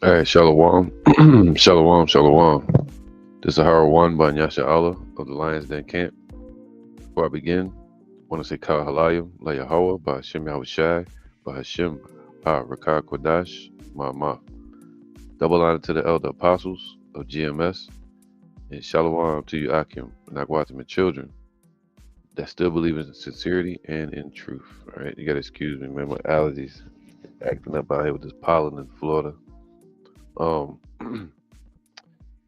All right, Shalom. Shalom, Shalom. This is Harold One by Nyasha Allah of the Lions Den Camp. Before I begin, I want to say Kal Halayim, La Yahweh, by Hashem Yahushai, by Hashem, Rakah Kodash, Ma. Double honor to the elder apostles of GMS, and Shalom to you, Akim, and Agwatim, and children that still believe in sincerity and in truth. All right, you got to excuse me, man. My allergies acting up out here with this pollen in Florida. I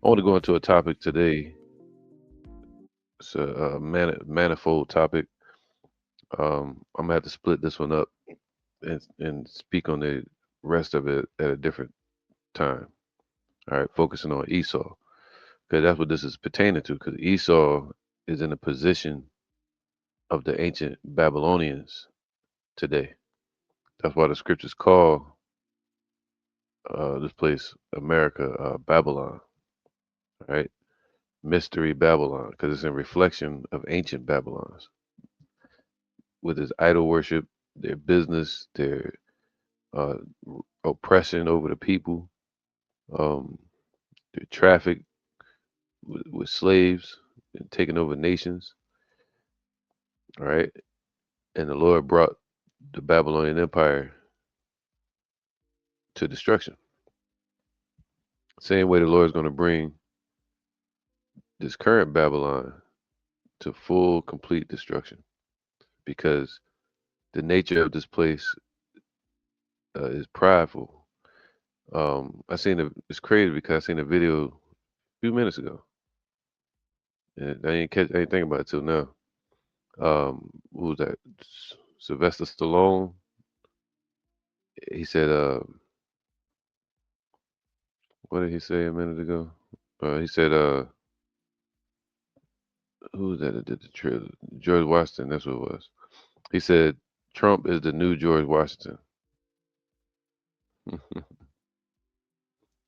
want to go into a topic today. It's a manifold topic. I'm gonna have to split this one up and speak on the rest of it at a different time. All right, focusing on Esau because that's what this is pertaining to. Because Esau is in a position of the ancient Babylonians today. That's why the scriptures call this place America Babylon. Right, mystery Babylon, because it's in reflection of ancient Babylons with its idol worship, their business, their uh, oppression over the people, um, their traffic with slaves and taking over nations. All right, and the Lord brought the Babylonian Empire to destruction. Same way the Lord is going to bring this current Babylon to full, complete destruction, because the nature of this place is prideful. It's crazy because I seen a video a few minutes ago, and I ain't thinking about it till now. Who was that? Sylvester Stallone. He said, what did he say a minute ago? He said, who was that did the trailer? George Washington. That's what it was. He said, Trump is the new George Washington.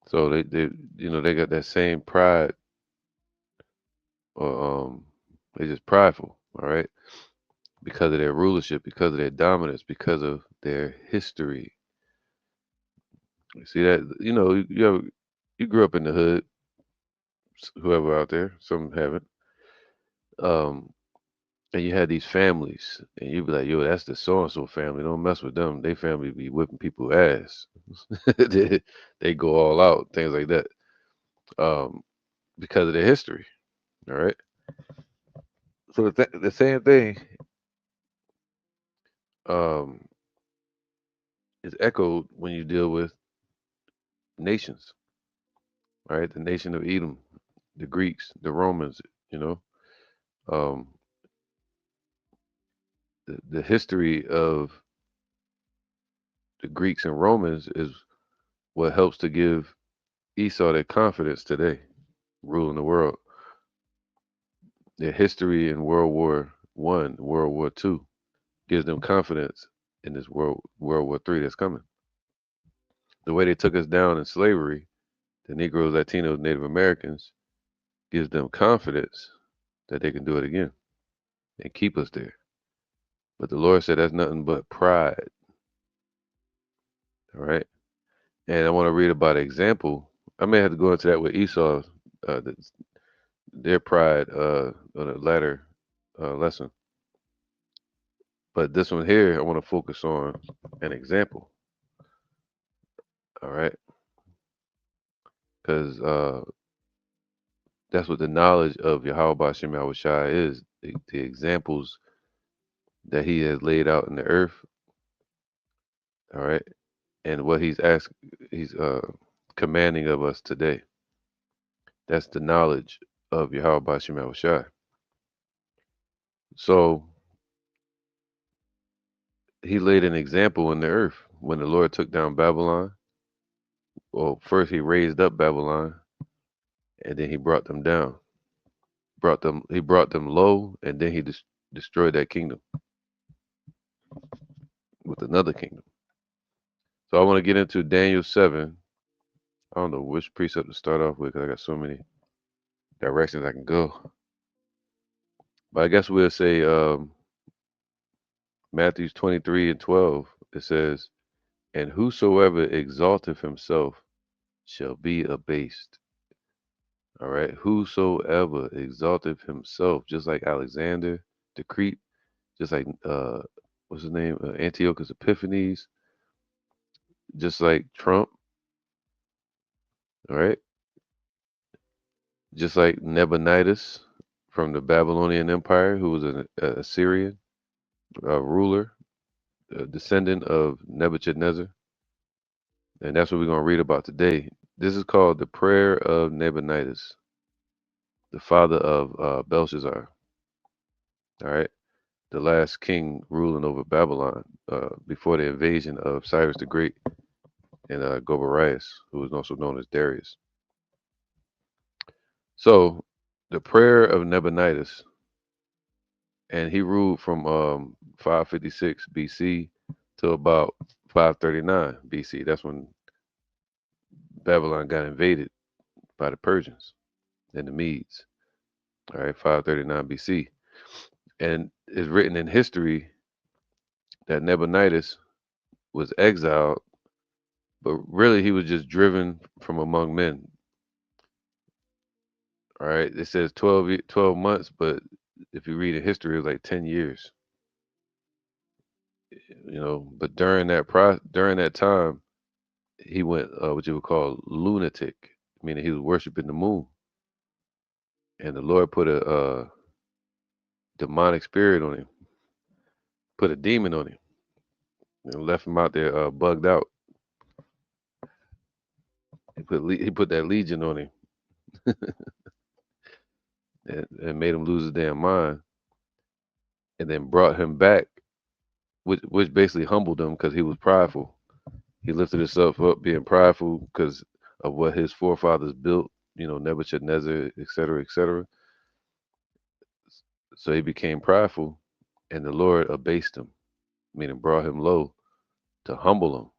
So they got that same pride, or they just prideful, all right, because of their rulership, because of their dominance, because of their history. You see that? You grew up in the hood, whoever out there, some haven't. Um, and you had these families, and you'd be like, "Yo, that's the so and so family. Don't mess with them. They family be whipping people ass. they, they go all out, things like that, um, because of their history. All right. So the same thing um, is echoed when you deal with nations. All right, the nation of Edom, the Greeks, the Romans. You know, um, the history of the Greeks and Romans is what helps to give Esau their confidence today, ruling the world. Their history in World War I, World War II gives them confidence in this World War III that's coming. The way they took us down in slavery, the Negroes, Latinos, Native Americans, gives them confidence that they can do it again and keep us there. But the Lord said that's nothing but pride. All right. And I want to read about an example. I may have to go into that with Esau, the, their pride on a latter lesson. But this one here, I want to focus on an example. All right. Because that's what the knowledge of Yahweh Bashem Yahushai is, the examples that he has laid out in the earth. All right. And what he's commanding of us today. That's the knowledge of Yahweh Bashem Yahushai. So he laid an example in the earth when the Lord took down Babylon. Well, first he raised up Babylon, and then he brought them down. He brought them low, and then he destroyed that kingdom with another kingdom. So I want to get into Daniel 7. I don't know which precept to start off with because I got so many directions I can go. But I guess we'll say Matthew 23 and 12. It says, "And whosoever exalteth himself shall be abased. All right. Whosoever exalteth himself, just like Alexander the Crete, just like what's his name? Antiochus Epiphanes, just like Trump, all right? Just like Nebuchadnezzar from the Babylonian Empire, who was an Assyrian ruler, a descendant of Nebuchadnezzar. And that's what we're going to read about today. This is called the Prayer of Nebuchadnezzar, the father of Belshazzar, all right? The last king ruling over Babylon before the invasion of Cyrus the Great and Gobarias, who was also known as Darius. So, the prayer of Nebuchadnezzar, and he ruled from 556 BC to about 539 BC. That's when Babylon got invaded by the Persians and the Medes. All right, 539 BC. And it's written in history that Nebuchadnezzar was exiled, but really he was just driven from among men. All right, it says 12 months, but if you read in history, it was like 10 years. But during that time, he went what you would call lunatic, meaning he was worshiping the moon, and the Lord put a demonic spirit on him, put a demon on him, and left him out there bugged out. He put that legion on him and made him lose his damn mind, and then brought him back, which basically humbled him because he was prideful. He lifted himself up, being prideful because of what his forefathers built. Nebuchadnezzar, et cetera, et cetera. So he became prideful, and the Lord abased him, meaning brought him low to humble him,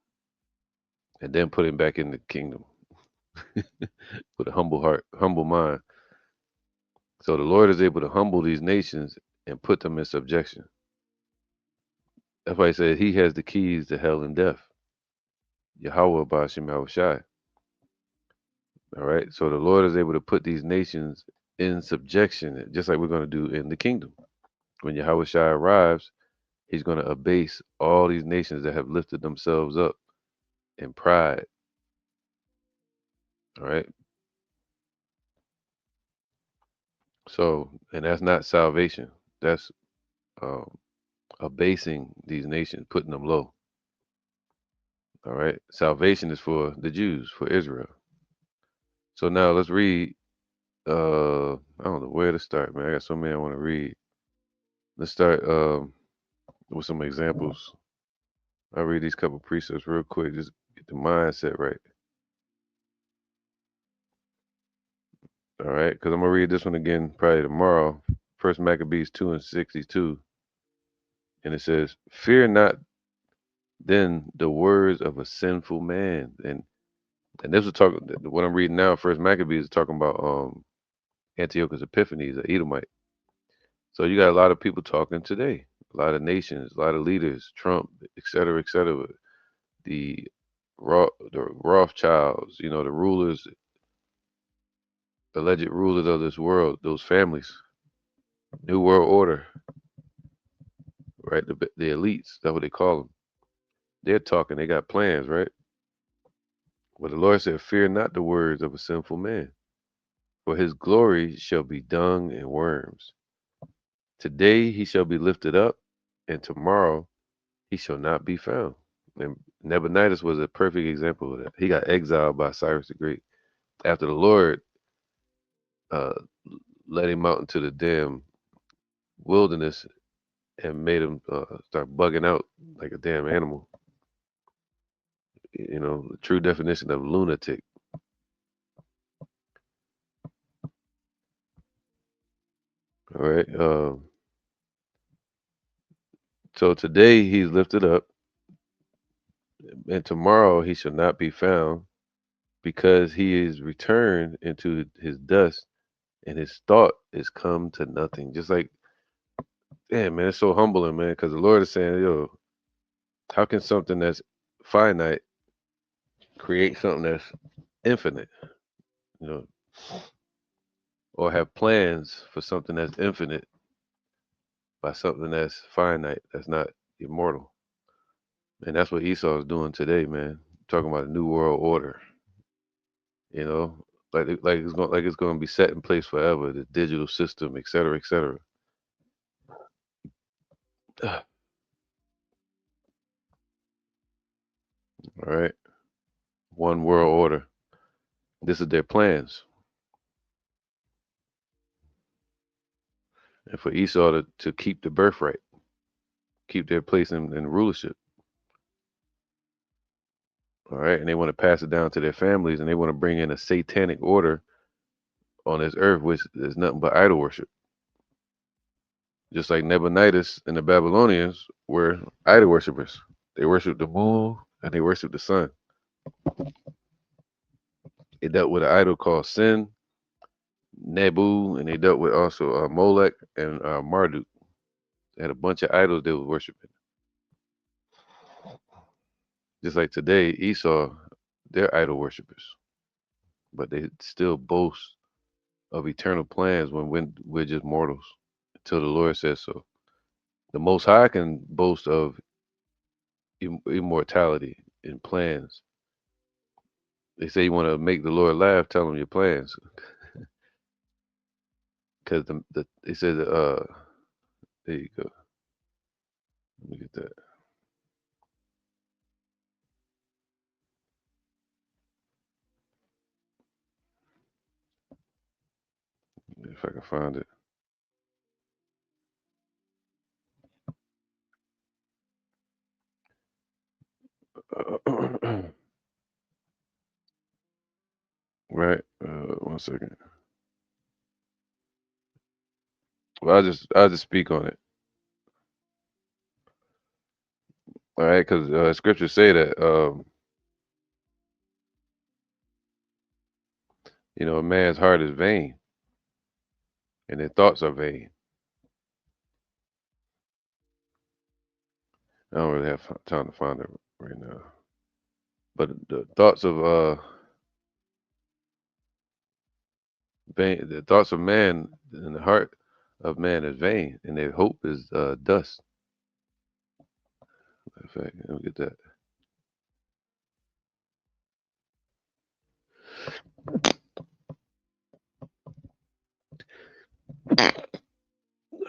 and then put him back in the kingdom with a humble heart, humble mind. So the Lord is able to humble these nations and put them in subjection. That's why he said he has the keys to hell and death. Yahweh Ba'ashem Yahushai. All right. So the Lord is able to put these nations in subjection, just like we're going to do in the kingdom. When Yahushai arrives, he's going to abase all these nations that have lifted themselves up in pride. All right. So, and that's not salvation. That's um, abasing these nations, putting them low. All right. Salvation is for the Jews, for Israel. So now let's read. I don't know where to start, man. I got so many I want to read. Let's start with some examples. I'll read these couple precepts real quick, just get the mindset right. All right, because I'm gonna read this one again probably tomorrow. First Maccabees 2:62, and it says, "Fear not then the words of a sinful man." And this was talking. What I'm reading now, First Maccabees is talking about Antiochus Epiphanes, the Edomite. So you got a lot of people talking today, a lot of nations, a lot of leaders, Trump, et cetera, et cetera. The the Rothschilds, the rulers, alleged rulers of this world, those families, New World Order, right? The elites, that's what they call them. They're talking, they got plans, right? But the Lord said, "Fear not the words of a sinful man, for his glory shall be dung and worms. Today he shall be lifted up, and tomorrow he shall not be found." And Nebuchadnezzar was a perfect example of that. He got exiled by Cyrus the Great after the Lord uh, led him out into the damn wilderness and made him start bugging out like a damn animal. The true definition of lunatic. All right. So today he's lifted up, and tomorrow he shall not be found, because he is returned into his dust, and his thought is come to nothing. Just like, damn, man, it's so humbling, man, because the Lord is saying, yo, how can something that's finite create something that's infinite, you know, or have plans for something that's infinite by something that's finite, that's not immortal. And that's what Esau is doing today, man. Talking about a new world order, you know, like it's going to be set in place forever, the digital system, et cetera, et cetera. All right, one world order. This is their plans, and for Esau to keep the birthright, keep their place in rulership. All right, and they want to pass it down to their families, and they want to bring in a satanic order on this earth, which is nothing but idol worship. Just like Nebuchadnezzar and the Babylonians were idol worshippers. They worshiped the moon and they worshiped the sun. They dealt with an idol called Sin, Nebu, and they dealt with also Molech and Marduk. They had a bunch of idols they were worshiping. Just like today, Esau, they're idol worshippers, but they still boast of eternal plans when we're just mortals until the Lord says so. The Most High can boast of immortality and plans. They say you want to make the Lord laugh, tell him your plans, because they said there you go. Let me get that if I can find it. Right. One second. Well, I'll just speak on it. All right, because scriptures say that a man's heart is vain and their thoughts are vain. I don't really have time to find it right now. But the thoughts of vain, the thoughts of man and the heart of man is vain, and their hope is dust. In fact, let me get that.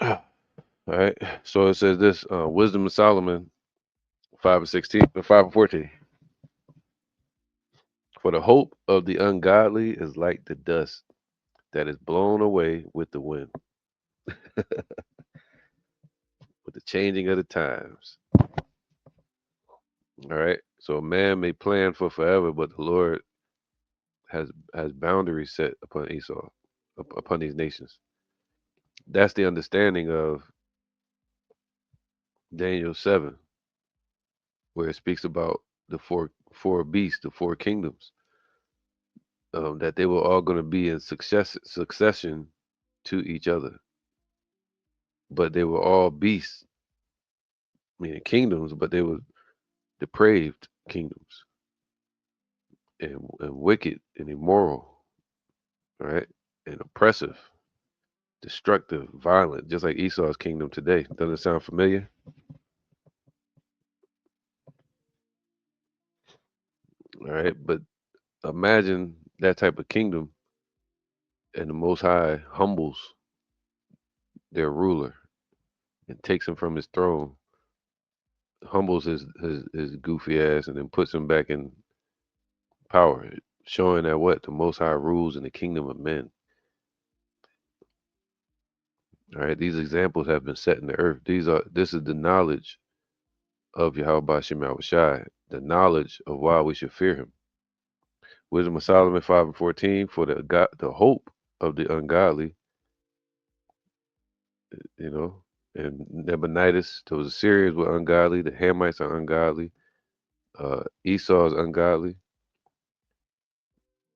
All right. So it says this: Wisdom of Solomon 5:16, 5:14. For the hope of the ungodly is like the dust that is blown away with the wind, with the changing of the times. All right. So a man may plan for forever, but the Lord has boundaries set upon Esau, upon these nations. That's the understanding of Daniel 7, where it speaks about the four beasts, the four kingdoms, that they were all going to be in succession to each other, but they were all beasts, meaning kingdoms, but they were depraved kingdoms and wicked and immoral, right? And oppressive, destructive, violent, just like Esau's kingdom today. Doesn't it sound familiar? All right, but imagine that type of kingdom, and the Most High humbles their ruler and takes him from his throne, humbles his goofy ass, and then puts him back in power, showing that what the Most High rules in the kingdom of men. All right, these examples have been set in the earth. This is the knowledge of Yahweh Shem Shai, the knowledge of why we should fear him. Wisdom of Solomon 5:14, for the hope of the ungodly, you know, and Nebuchadnezzar, those Assyrians were ungodly, the Hamites are ungodly, Esau is ungodly.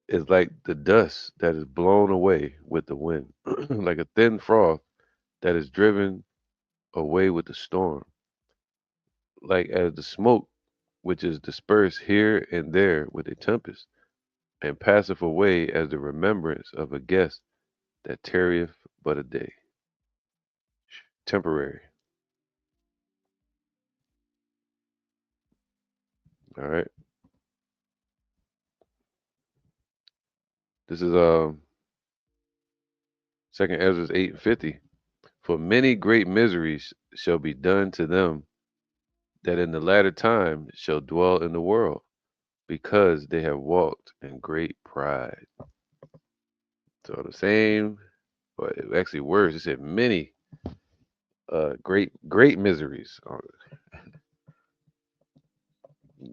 It's like the dust that is blown away with the wind, like a thin froth that is driven away with the storm, like as the smoke which is dispersed here and there with a tempest. and passeth away as the remembrance of a guest that tarrieth but a day. Temporary. All right. This is Second Ezra 8:50. For many great miseries shall be done to them that in the latter time shall dwell in the world, because they have walked in great pride. So the same, but actually worse. It said many great miseries,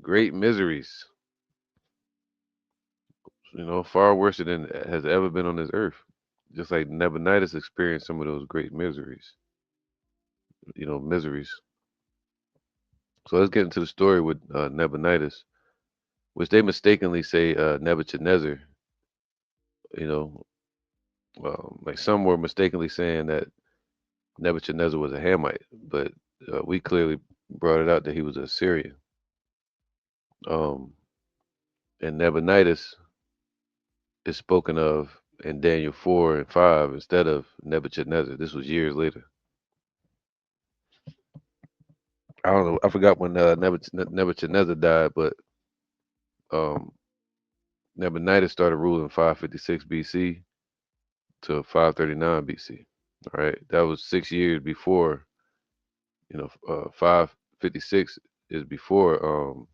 great miseries. Far worse than has ever been on this earth. Just like Nebuchadnezzar experienced some of those great miseries. Miseries. So let's get into the story with Nebuchadnezzar, which they mistakenly say Nebuchadnezzar. You know, like some were mistakenly saying that Nebuchadnezzar was a Hamite, but we clearly brought it out that he was a Assyrian. Um, and Nebuchadnezzar is spoken of in Daniel 4 and 5 instead of Nebuchadnezzar. This was years later. I don't know. I forgot when Nebuchadnezzar died, but um, Nebuchadnezzar started ruling 556 BC to 539 BC. All right, that was 6 years before. 556 is before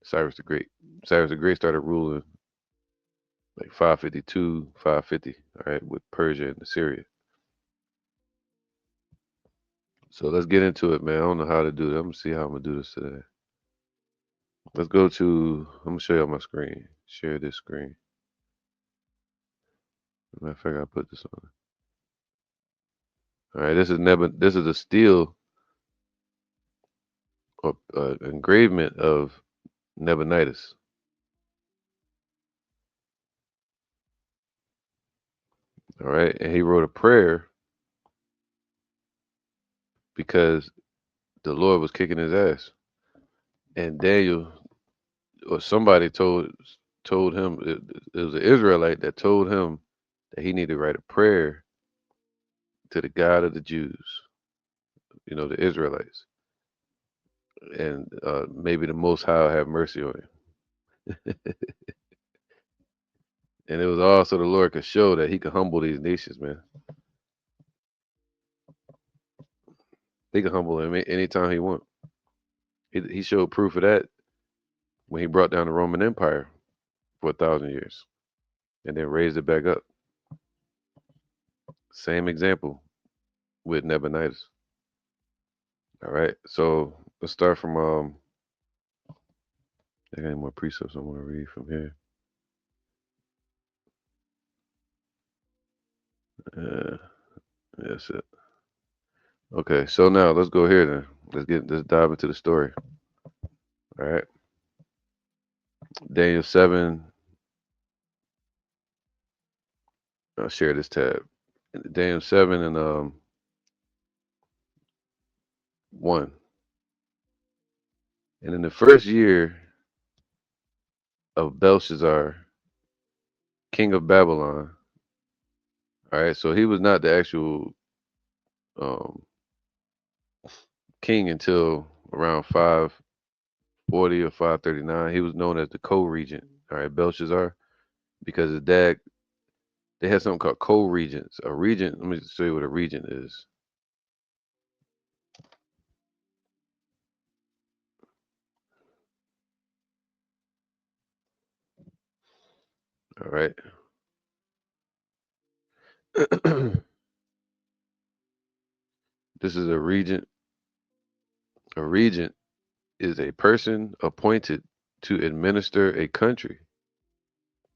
Cyrus the Great. Cyrus the Great started ruling like 552, 550. All right, with Persia and Assyria. So let's get into it, man. I don't know how to do that. I'm gonna see how I'm gonna do this today. Let's go to. I'm gonna show you on my screen. Share this screen. Matter of fact, I put this on. All right, this is This is a steel or engravement of Nebuchadnezzar. All right, and he wrote a prayer because the Lord was kicking his ass, and Daniel or somebody told him it was an Israelite that told him that he needed to write a prayer to the God of the Jews. The Israelites, and maybe the Most High will have mercy on him. And it was also the Lord could show that He could humble these nations, man. He could humble them anytime He want. He showed proof of that when He brought down the Roman Empire for 1,000 years and then raised it back up. Same example with Nebuchadnezzar. All right, so let's start from I got any more precepts I want to read from here. Uh, that's it. Okay, so now let's go here then. Let's dive into the story. All right, Daniel 7. I'll share this tab. Daniel 7 and 1. And in the first year of Belshazzar, king of Babylon. All right, so he was not the actual um, king until around 540 or 539. He was known as the co-regent. All right, Belshazzar, because his dad, they had something called co-regents. A regent, let me just show you what a regent is. All right. This is a regent. A regent is a person appointed to administer a country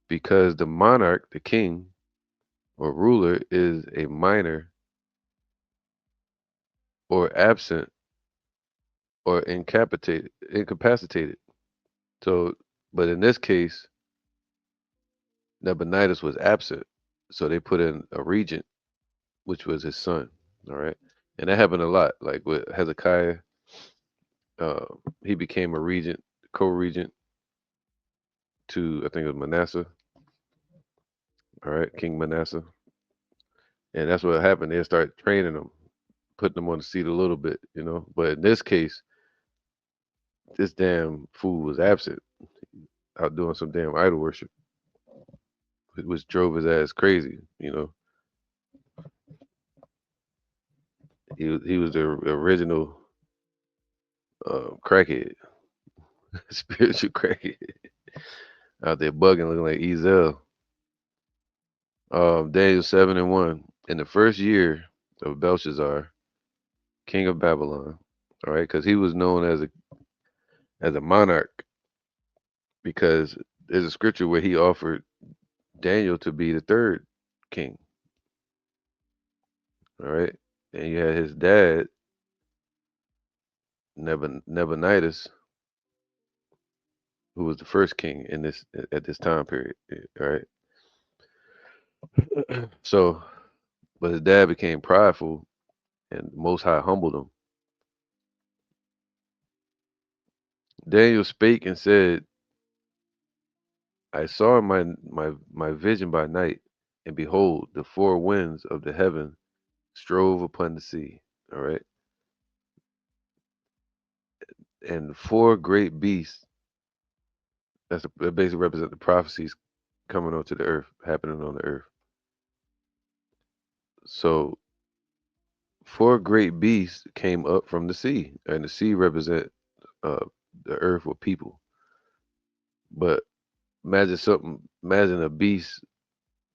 because the monarch, the king or ruler, is a minor or absent or incapacitated. So, but in this case, Nabonidus was absent, so they put in a regent, which was his son. All right, and that happened a lot. Like with Hezekiah, uh, he became a regent, co-regent to, I think it was Manasseh, all right, King Manasseh. And that's what happened. They start training them, putting them on the seat a little bit, you know. But in this case, this damn fool was absent, out doing some damn idol worship, which drove his ass crazy, you know. He was the original crackhead, spiritual crackhead, out there bugging, looking like Ezel. Daniel 7:1. In the first year of Belshazzar, king of Babylon, all right, because he was known as a monarch, because there's a scripture where he offered Daniel to be the third king, all right, and you had his dad Nebuchadnezzar, who was the first king in this at this time period, all right. So, but his dad became prideful, and the Most High humbled him. Daniel spake and said, I saw in my vision by night, and behold, the four winds of the heaven strove upon the sea. All right. And four great beasts, that basically represent the prophecies coming onto the earth, happening on the earth. So four great beasts came up from the sea, and the sea represent uh, the earth with people. But imagine a beast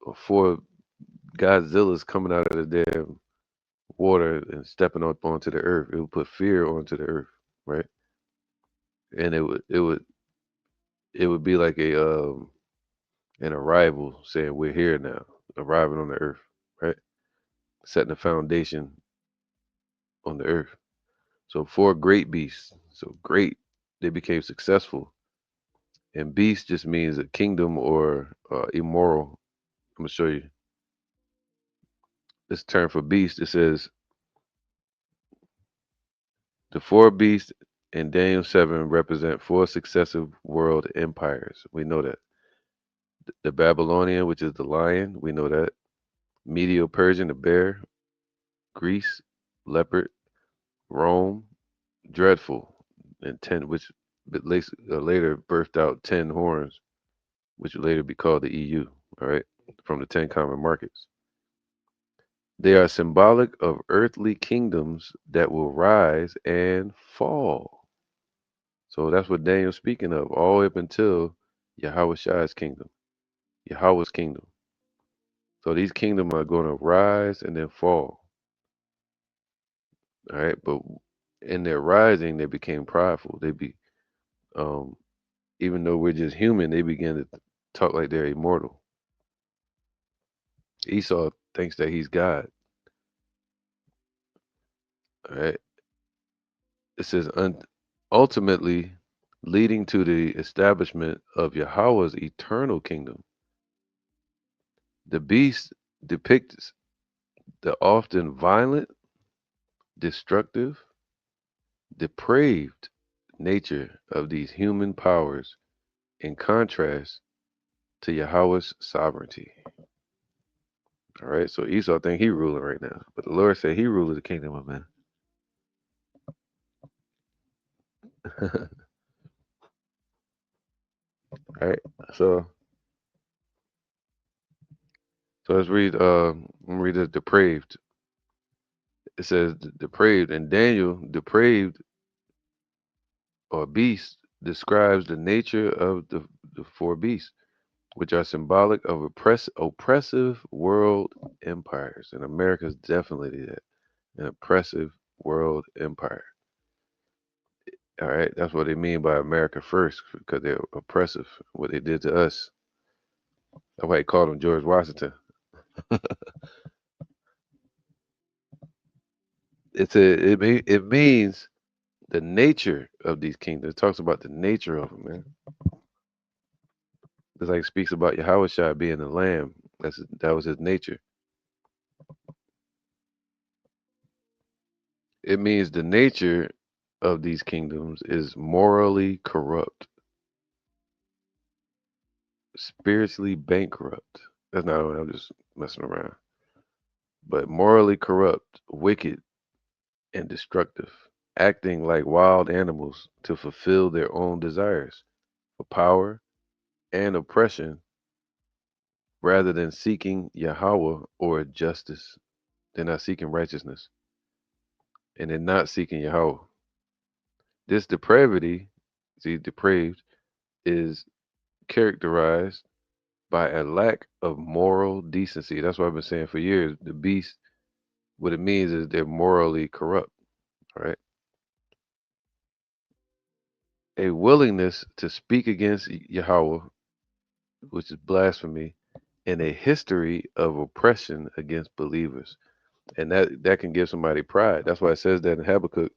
or four Godzillas coming out of the damn water and stepping up onto the earth. It would put fear onto the earth, right? And it would be like a an arrival saying we're here now, arriving on the earth, right? Setting the foundation on the earth. So four great beasts. So great, they became successful. And beast just means a kingdom or immoral. I'm gonna show you this term for beast. It says the four beasts in Daniel 7 represent four successive world empires. We know that. The Babylonian, which is the lion, we know that. Medio Persian, the bear. Greece, leopard. Rome, dreadful. And 10, which later birthed out 10 horns, which would later be called the EU, all right, from the 10 common markets. They are symbolic of earthly kingdoms that will rise and fall. So that's what Daniel's speaking of, all the way up until Yahweh Shai's kingdom, Yahweh's kingdom. So these kingdoms are going to rise and then fall. All right. But in their rising, they became prideful. Um, Even though we're just human, they begin to talk like they're immortal. Esau thinks that he's God. All right. It says, ultimately leading to the establishment of Yahweh's eternal kingdom. The beast depicts the often violent, destructive, depraved nature of these human powers in contrast to Yahweh's sovereignty. All right, so Esau think he ruling right now, but the Lord said he ruled the kingdom of men. All right, so let's read. Let me read the depraved. It says depraved, and Daniel depraved or beast describes the nature of the four beasts, which are symbolic of oppressive world empires, and America is definitely that, an oppressive world empire. All right, that's what they mean by America first, because they're oppressive. What they did to us. That's why they called him George Washington. It means the nature of these kingdoms. It talks about the nature of them, man. It's like it speaks about Yahweh Shai being the lamb. That was his nature. It means the nature of these kingdoms is morally corrupt. spiritually bankrupt. That's not what I'm just messing around. But morally corrupt, wicked, and destructive, acting like wild animals to fulfill their own desires for power and oppression rather than seeking Yahweh or justice. They're not seeking righteousness and they're not seeking Yahweh. This depravity, see, depraved, is characterized by a lack of moral decency. That's what I've been saying for years. The beast, what it means is they're morally corrupt, right? A willingness to speak against Yahweh, which is blasphemy, and a history of oppression against believers. And that can give somebody pride. That's why it says that in Habakkuk,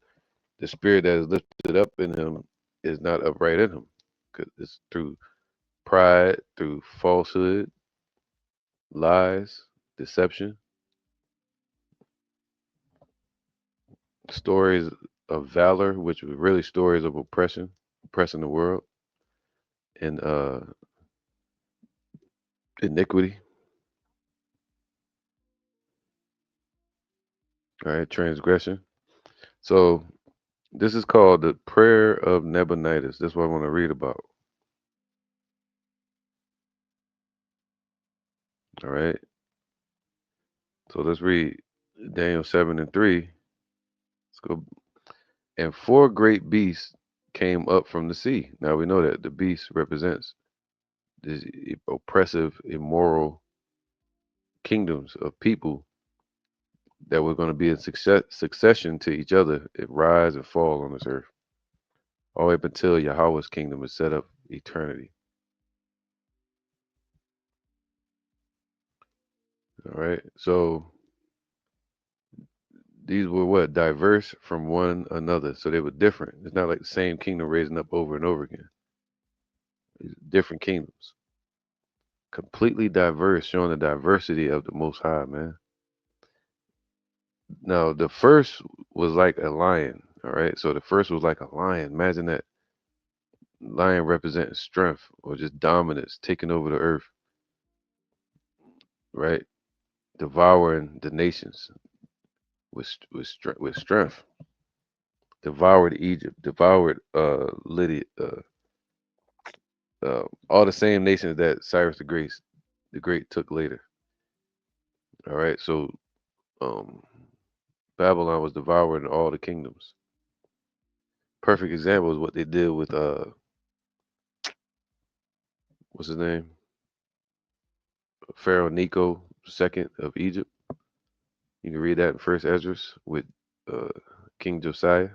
the spirit that is lifted up in him is not upright in him. Because it's through pride, through falsehood, lies, deception, stories of valor, which were really stories of oppression, oppressing the world, and iniquity, all right, transgression. So this is called the prayer of Nebuchadnezzar. That's what I want to read about. All right. So let's read Daniel 7 and 3. Let's go. And four great beasts came up from the sea. Now we know that the beast represents these oppressive, immoral kingdoms of people that were going to be in succession to each other, it rise and fall on this earth, all the way up until Yahweh's kingdom is set up eternity. All right. So these were what? Diverse from one another. So they were different. It's not like the same kingdom raising up over and over again. These different kingdoms. Completely diverse, showing the diversity of the Most High, man. Now, the first was like a lion. All right. So the first was like a lion. Imagine that lion representing strength or just dominance, taking over the earth, right? Devouring the nations with strength. Devoured Egypt, devoured Lydia, all the same nations that Cyrus the Great took later. All right, so um, Babylon was devouring all the kingdoms. Perfect example is what they did with what's his name, Pharaoh Necho II of Egypt. You can read that in First Esdras with uh, King Josiah.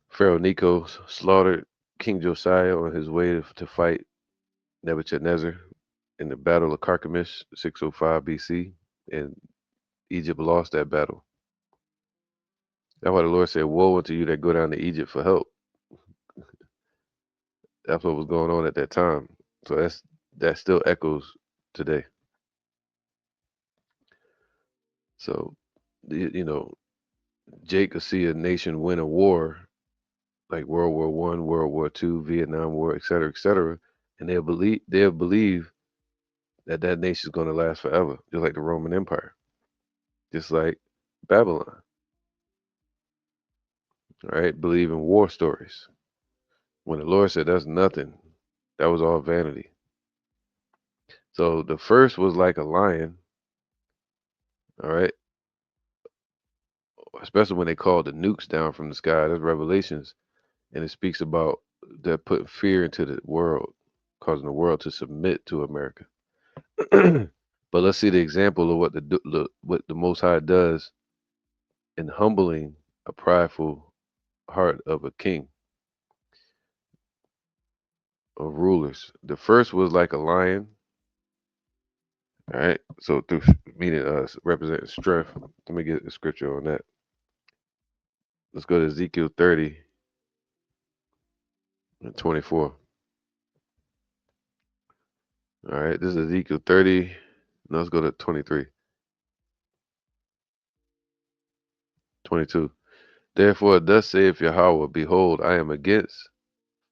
Pharaoh Necho slaughtered King Josiah on his way to fight Nebuchadnezzar in the Battle of Carchemish, 605 BC, and Egypt lost that battle. That's why the Lord said, "Woe unto you that go down to Egypt for help." That's what was going on at that time. So that still echoes today. So, you know, Jake could see a nation win a war like World War I, World War II, Vietnam War, et cetera, and they'll believe that that nation is going to last forever, just like the Roman Empire, just like Babylon. All right, believe in war stories. When the Lord said that's nothing, that was all vanity. So the first was like a lion, all right, especially when they called the nukes down from the sky. That's Revelations, and it speaks about that putting fear into the world, causing the world to submit to America. But let's see the example of what the Most High does in humbling a prideful heart of a king of rulers. The first was like a lion, all right. So through meaning representing strength. Let me get the scripture on that. Let's go to Ezekiel 30 and 24. All right, this is Ezekiel 30. No, let's go to 23, 22. Therefore, thus saith Yahweh, behold, I am against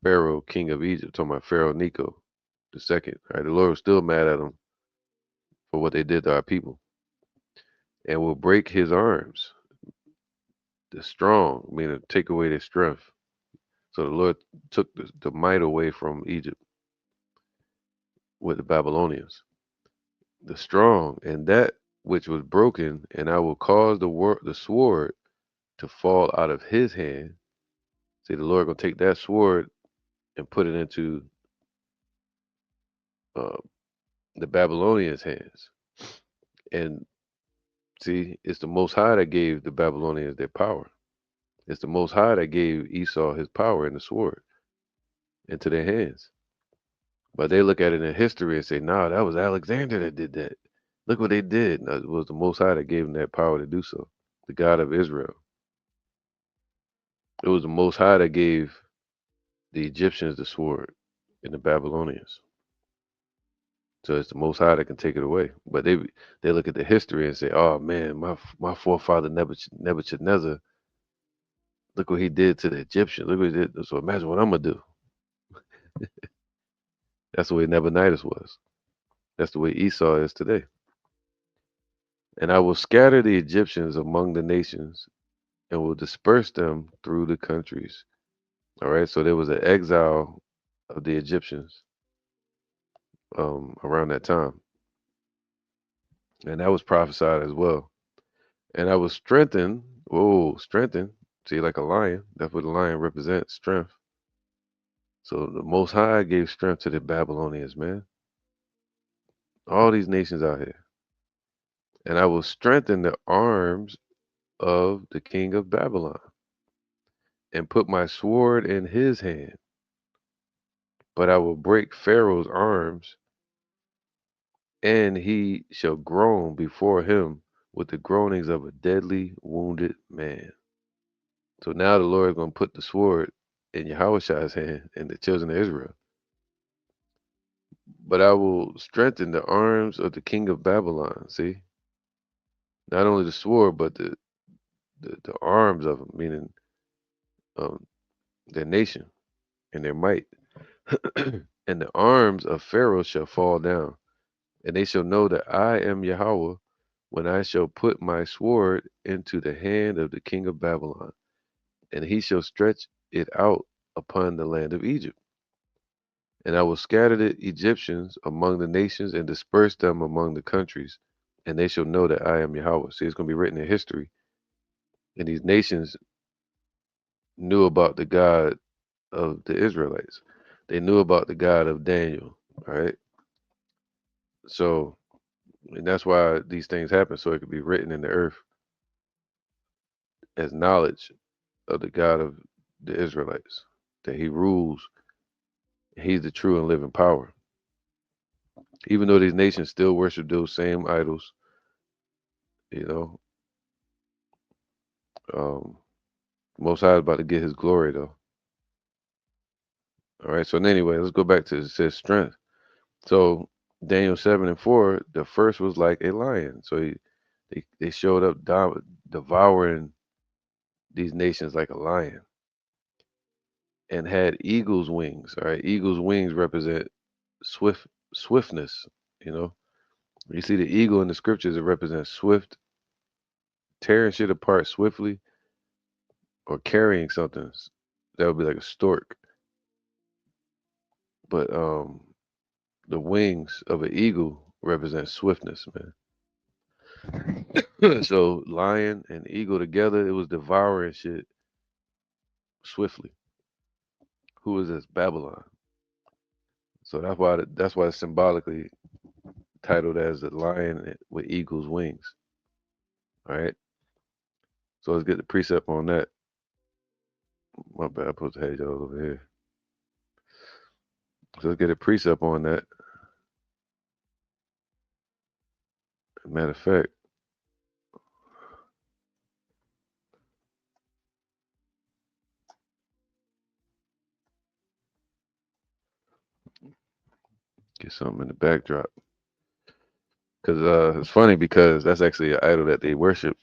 Pharaoh, king of Egypt, talking about Pharaoh Necho, the second. Right, the Lord was still mad at them for what they did to our people, and will break his arms, the strong, meaning take away their strength. So the Lord took the might away from Egypt with the Babylonians, the strong, and that which was broken, and I will cause the sword to fall out of his hand. See, the Lord gonna take that sword and put it into uh, the Babylonians' hands. And see, it's the Most High that gave the Babylonians their power. It's the Most High that gave Esau his power and the sword into their hands. But they look at it in history and say, "Nah, that was Alexander that did that. Look what they did." No, it was the Most High that gave them that power to do so. The God of Israel. It was the Most High that gave the Egyptians the sword and the Babylonians. So it's the Most High that can take it away. But they look at the history and say, "Oh man, my forefather Nebuchadnezzar, look what he did to the Egyptians. Look what he did. So imagine what I'm gonna do." That's the way Nabonidus was. That's the way Esau is today. And I will scatter the Egyptians among the nations and will disperse them through the countries. All right. So there was an exile of the Egyptians around that time, and that was prophesied as well. And I will strengthen. Whoa, strengthen. See, like a lion. That's what a lion represents, strength. So the Most High gave strength to the Babylonians, man. All these nations out here. And I will strengthen the arms of the king of Babylon and put my sword in his hand. But I will break Pharaoh's arms, and he shall groan before him with the groanings of a deadly wounded man. So now the Lord is going to put the sword in Yahweh's hand and the children of Israel. But I will strengthen the arms of the king of Babylon. See, not only the sword, but the arms of them, meaning um, their nation and their might. And the arms of Pharaoh shall fall down, and they shall know that I am Yahweh when I shall put my sword into the hand of the king of Babylon, and he shall stretch it out upon the land of Egypt. And I will scatter the Egyptians among the nations and disperse them among the countries, and they shall know that I am Yahweh. See, it's going to be written in history, and these nations knew about the God of the Israelites. They knew about the God of Daniel, all right? So, and that's why these things happen, so it could be written in the earth as knowledge of the God of the Israelites, that he rules, he's the true and living power. Even though these nations still worship those same idols, you know, um, Most High is about to get his glory though. All right. So anyway, let's go back to it says strength. So Daniel 7:4, the first was like a lion. So they showed up devouring these nations like a lion and had eagle's wings. All right. Eagle's wings represent swiftness. You know, you see the eagle in the scriptures, it represents swift, tearing shit apart swiftly or carrying something. That would be like a stork. But the wings of an eagle represent swiftness, man. So lion and eagle together, it was devouring shit swiftly. Who is this? Babylon. So that's why it's symbolically titled as the lion with eagle's wings. All right. So let's get the precept on that. My bad, I put the head y'all over here. So let's get a precept on that. Matter of fact, get something in the backdrop. Because it's funny because that's actually an idol that they worship.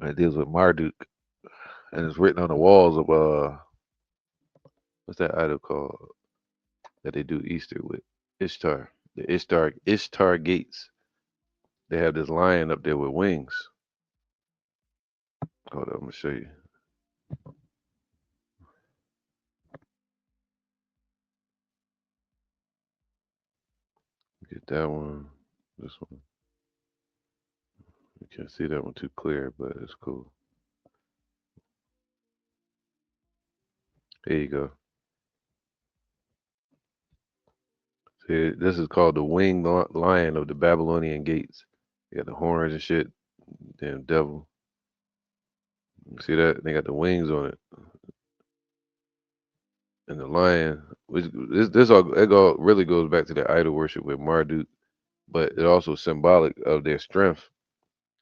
It deals with Marduk, and it's written on the walls of what's that idol called? that they do Easter with. Ishtar. The Ishtar gates. They have this lion up there with wings. Hold on, I'm gonna show you. Get that one. This one. You can't see that one too clear, but it's cool. There you go. See, this is called the winged lion of the Babylonian gates. You got the horns and shit. Damn devil. You see that? They got the wings on it. And the lion, which this all it all really goes back to the idol worship with Marduk, but it also symbolic of their strength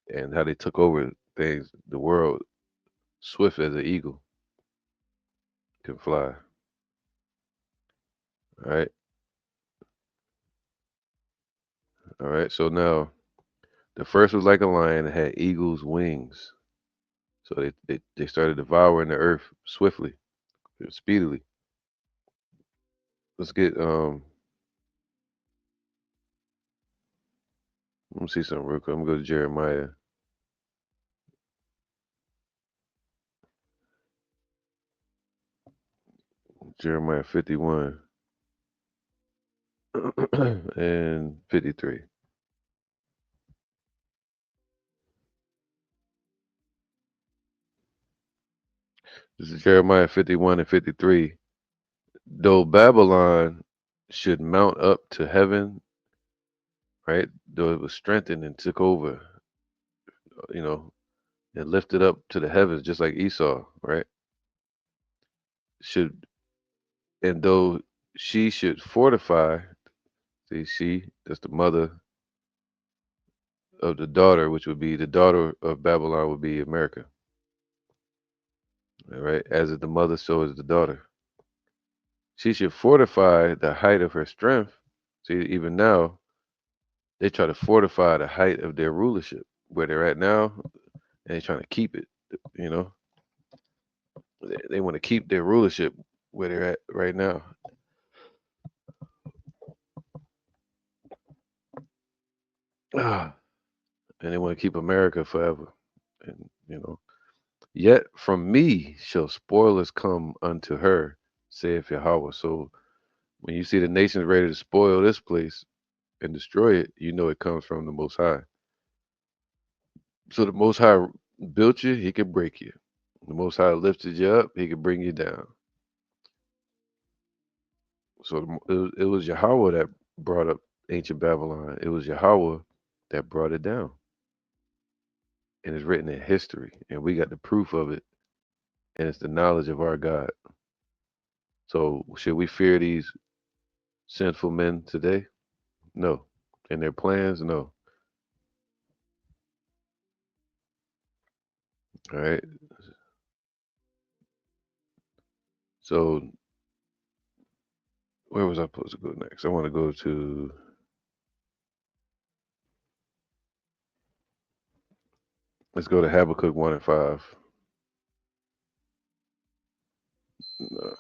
and how they took over things, the world, swift as an eagle can fly. All right, all right. So now the first was like a lion that had eagle's wings. So they started devouring the earth swiftly, speedily. Let's get let me see something real quick. I'm gonna go to Jeremiah 51 and 53. This is Jeremiah 51 and 53. Though Babylon should mount up to heaven, right? Though it was strengthened and took over, you know, and lifted up to the heavens, just like Esau, right? Should and though she should fortify, see, she that's the mother of the daughter, which would be the daughter of Babylon, would be America, all right? As is the mother, so is the daughter. She should fortify the height of her strength. See, even now they try to fortify the height of their rulership where they're at now, and they're trying to keep it. You know, they want to keep their rulership where they're at right now, and they want to keep America forever. And yet from me shall spoilers come unto her, saith Yahweh. So when you see the nations ready to spoil this place and destroy it, you know it comes from the Most High. So the Most High built you, He could break you. The Most High lifted you up, He could bring you down. So it was Yahweh that brought up ancient Babylon. It was Yahweh that brought it down. And it's written in history. And we got the proof of it. And it's the knowledge of our God. So should we fear these sinful men today? No. And their plans? No. All right. So where was I supposed to go next? I want to go to, let's go to Habakkuk 1 and 5. No,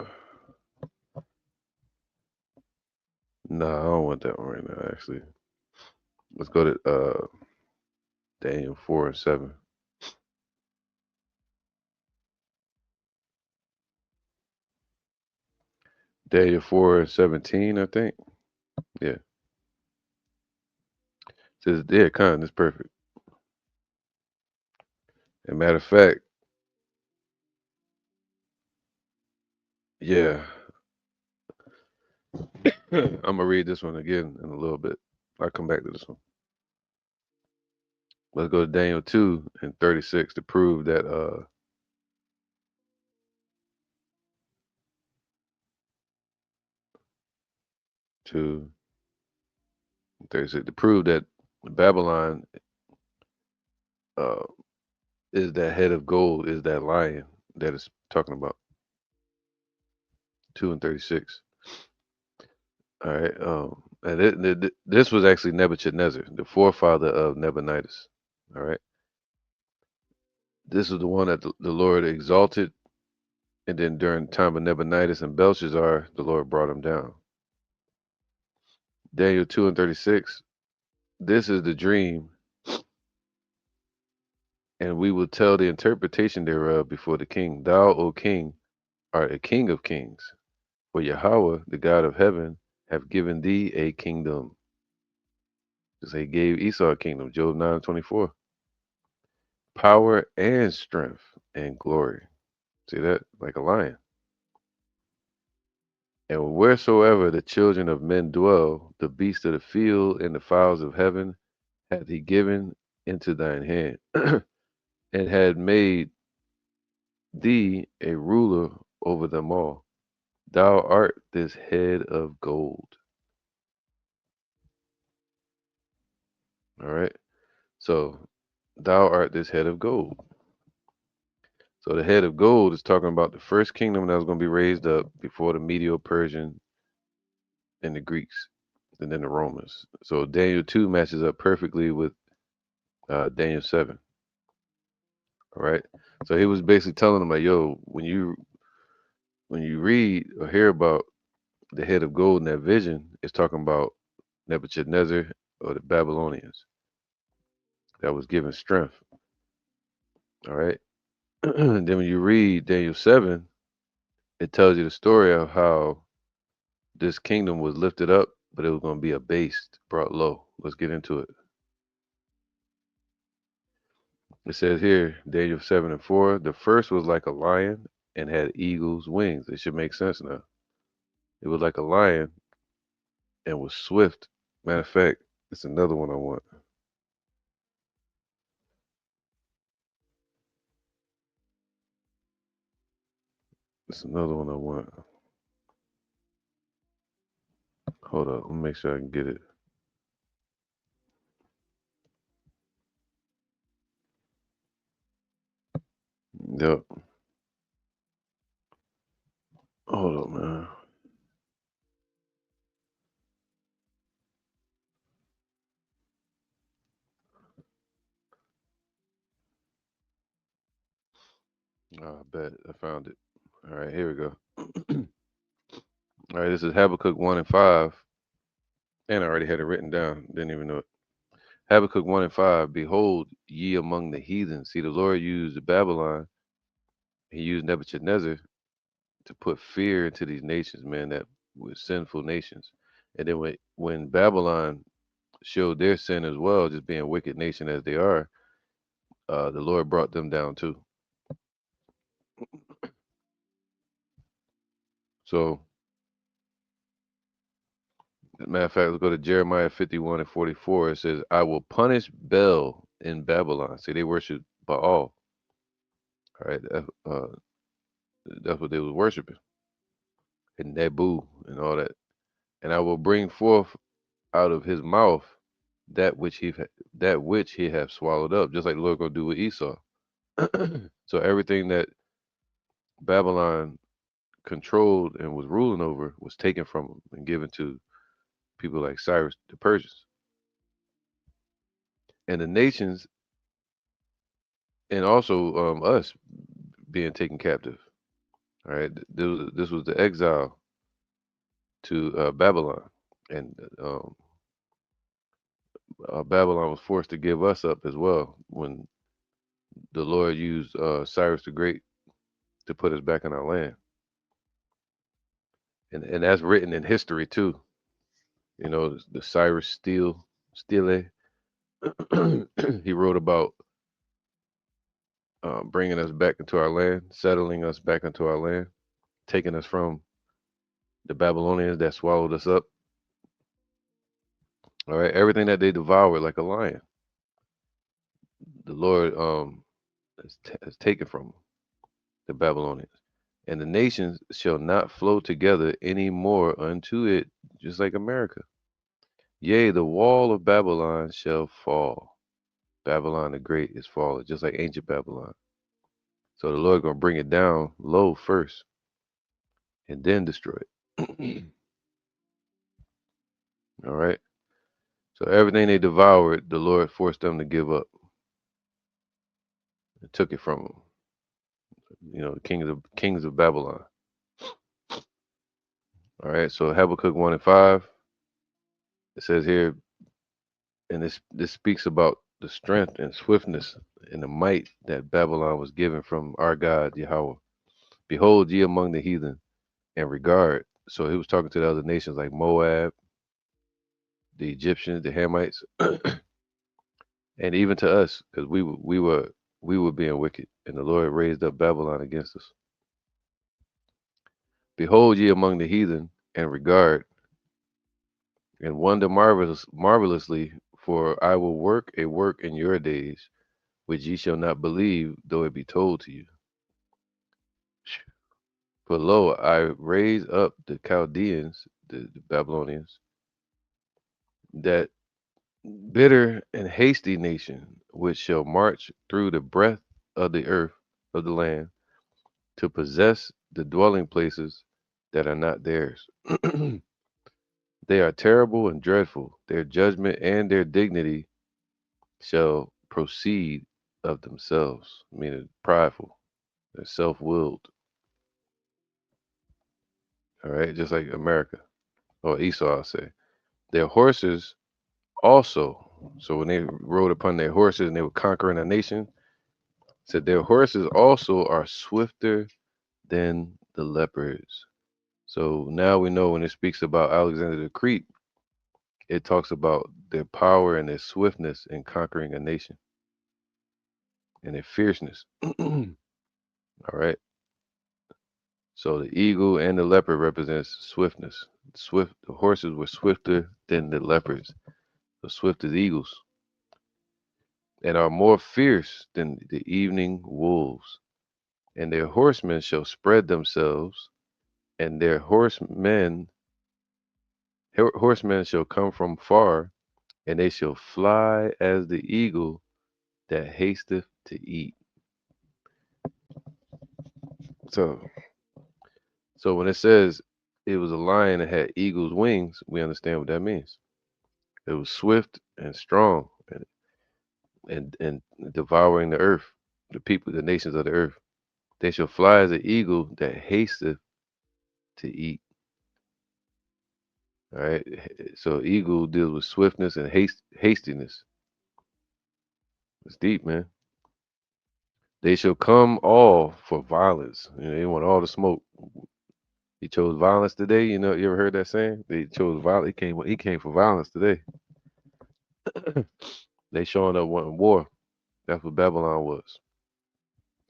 no, I don't want that one right now, actually. Let's go to Daniel 4 and 7. Daniel 4 and 17, I think. Yeah. It says, yeah, kind, it's perfect. And matter of fact, yeah, I'm gonna read this one again in a little bit. I'll come back to this one. Let's go to Daniel 2 and 36 to prove that 2 and 36 to prove that Babylon uh is that head of gold, is that lion that is talking about. 2 and 36. All right. And this was actually Nebuchadnezzar, the forefather of Nabonidus. All right. This is the one that the Lord exalted, and then during the time of Nabonidus and Belshazzar, the Lord brought him down. Daniel 2 and 36. This is the dream, and we will tell the interpretation thereof before the king. Thou, O king, art a king of kings. For Yahweh, the God of heaven, have given thee a kingdom. Just he gave Esau a kingdom. Job 9:24. Power and strength and glory. See that? Like a lion. And wheresoever the children of men dwell, the beasts of the field and the fowls of heaven hath he given into thine hand, and had made thee a ruler over them all. Thou art this head of gold. All right. So thou art this head of gold. So the head of gold is talking about the first kingdom that was going to be raised up before the Medo-Persian and the Greeks, and then the Romans. So Daniel 2 matches up perfectly with Daniel 7. All right. So he was basically telling them like, yo, when you read or hear about the head of gold in that vision, it's talking about Nebuchadnezzar or the Babylonians that was given strength. All right. And then when you read Daniel 7, it tells you the story of how this kingdom was lifted up, but it was going to be abased, brought low. Let's get into it. It says here, Daniel 7 and 4, the first was like a lion and had eagle's wings. It should make sense now. It was like a lion and was swift. Matter of fact, it's another one I want. It's another one I want. Hold up. Let me make sure I can get it. Yep. Hold up, man. Oh, I bet I found it. All right, here we go. All right, this is Habakkuk 1 and 5. And I already had it written down. Didn't even know it. Habakkuk 1 and 5. Behold, ye among the heathen. See, the Lord used Babylon. He used Nebuchadnezzar to put fear into these nations, man, that were sinful nations. And then when Babylon showed their sin as well, just being a wicked nation as they are, the Lord brought them down too. So, as a matter of fact, let's go to Jeremiah 51 and 44. It says, I will punish Bel in Babylon. See, they worship Baal. All right. That's what they was worshiping. And Nebu and all that. And I will bring forth out of his mouth that which he have swallowed up, just like the Lord gonna do with Esau. So everything that Babylon controlled and was ruling over was taken from them and given to people like Cyrus the Persians. And the nations, and also us being taken captive. All right, this was the exile to Babylon, and Babylon was forced to give us up as well when the Lord used Cyrus the Great to put us back in our land, and that's written in history too. You know, the Cyrus Stele, he wrote about bringing us back into our land, settling us back into our land, taking us from the Babylonians that swallowed us up. All right, everything that they devoured like a lion, the Lord has taken from them, the Babylonians. And the nations shall not flow together any more unto it, just like America. Yea, the wall of Babylon shall fall. Babylon the Great is fallen, just like ancient Babylon. So the Lord gonna bring it down low first, and then destroy it. All right. So everything they devoured, the Lord forced them to give up and took it from them. You know, the kings of Babylon. All right. So Habakkuk 1 and 5. It says here, and this speaks about the strength and swiftness and the might that Babylon was given from our God Yahweh. Behold ye among the heathen and regard. So he was talking to the other nations like Moab, the Egyptians, the Hamites, and even to us, because we were being wicked, and the Lord raised up Babylon against us. Behold ye among the heathen and regard, and wonder marvelously, for I will work a work in your days, which ye shall not believe, though it be told to you. For lo, I raise up the Chaldeans, the Babylonians, that bitter and hasty nation, which shall march through the breadth of the earth of the land to possess the dwelling places that are not theirs. They are terrible and dreadful. Their judgment and their dignity shall proceed of themselves, meaning prideful, they're self willed. All right, just like America or Esau, I'll say. Their horses also, so when they rode upon their horses and they were conquering a nation, said their horses also are swifter than the leopards. So now we know when it speaks about Alexander the Great, it talks about their power and their swiftness in conquering a nation and their fierceness. All right. So the eagle and the leopard represents swiftness. The horses were swifter than the leopards, so swift as eagles, and are more fierce than the evening wolves. And their horsemen shall spread themselves, and their horsemen shall come from far, and they shall fly as the eagle that hasteth to eat. So, so when it says it was a lion that had eagle's wings, we understand what that means. It was swift and strong, and devouring the earth, the people, the nations of the earth. They shall fly as an eagle that hasteth to eat. All right. So eagle deals with swiftness and hastiness. It's deep, man. They shall come all for violence. You know, they want all the smoke. He chose violence today. You know, you ever heard that saying? They chose violence. He came for violence today. They showing up wanting war. That's what Babylon was.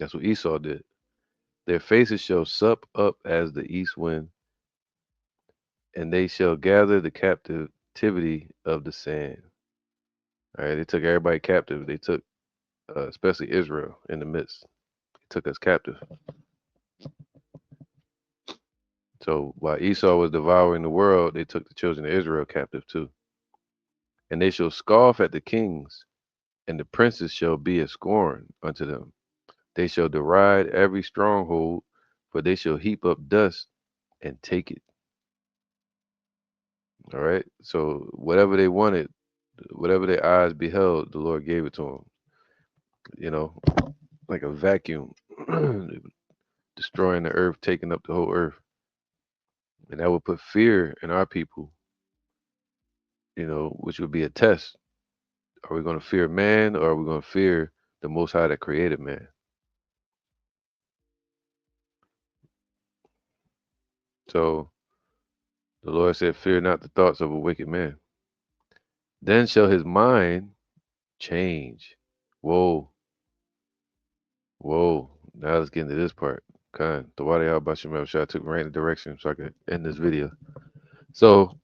That's what Esau did. Their faces shall sup up as the east wind, and they shall gather the captivity of the sand. All right, they took everybody captive. They took, especially Israel, in the midst. They took us captive. So while Esau was devouring the world, they took the children of Israel captive too. And they shall scoff at the kings, and the princes shall be a scorn unto them. They shall deride every stronghold, for they shall heap up dust and take it. All right. So whatever they wanted, whatever their eyes beheld, the Lord gave it to them. You know, like a vacuum, destroying the earth, taking up the whole earth, and that would put fear in our people. You know, which would be a test. Are we going to fear man, or are we going to fear the Most High that created man? So the Lord said, "Fear not the thoughts of a wicked man. Then shall his mind change." Whoa, whoa. Now let's get into this part. Kind. The water out about Shemel Shah took me right in the direction so I could end this video. So,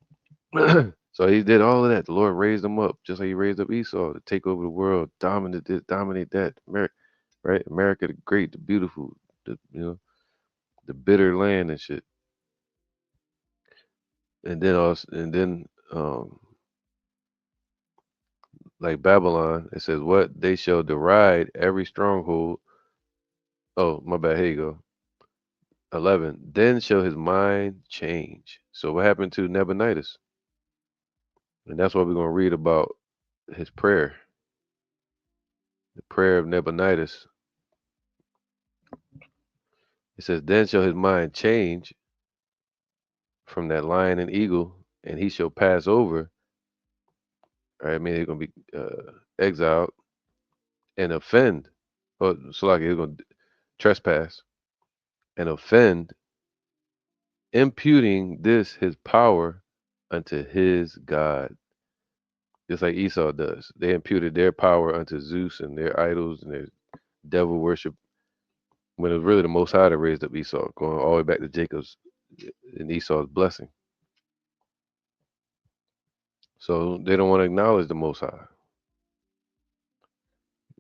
so he did all of that. The Lord raised him up, just like he raised up Esau to take over the world, dominate this, dominate that. America, right? America the great, the beautiful, the bitter land and shit. And then like Babylon, it says, "What they shall deride every stronghold." Oh, my bad. Here you go. 11. Then shall his mind change. So what happened to Nebuchadnezzar? And that's what we're going to read about his prayer, the prayer of Nebuchadnezzar. It says, "Then shall his mind change from that lion and eagle, and he shall pass over Right? I mean, they're gonna be exiled and offend. Or so like they're gonna trespass and offend, imputing this his power unto his God, just like Esau does. They imputed their power unto Zeus and their idols and their devil worship when it was really the Most High that raised up Esau, going all the way back to Jacob's and Esau's blessing. So they don't want to acknowledge the Most High.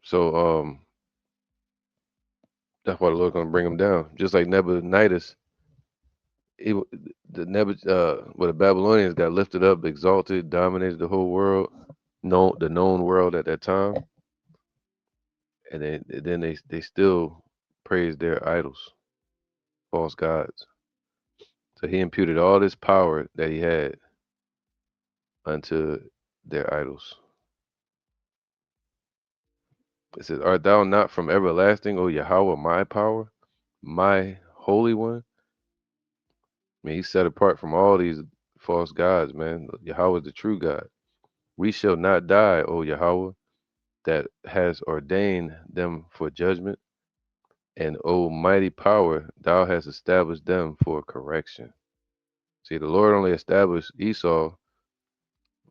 So that's why the Lord's going to bring them down, just like Nebuchadnezzar. He, well, the Babylonians got lifted up, exalted, dominated the whole world, the known world at that time, and then they still praised their idols, false gods. So he imputed all this power that he had unto their idols. It says, "Art thou not from everlasting, O Yahweh, my power, my Holy One?" I mean, he's set apart from all these false gods, man. Yahweh is the true God. We shall not die, O Yahweh, that has ordained them for judgment, and O mighty power, thou hast established them for correction. See, the Lord only established Esau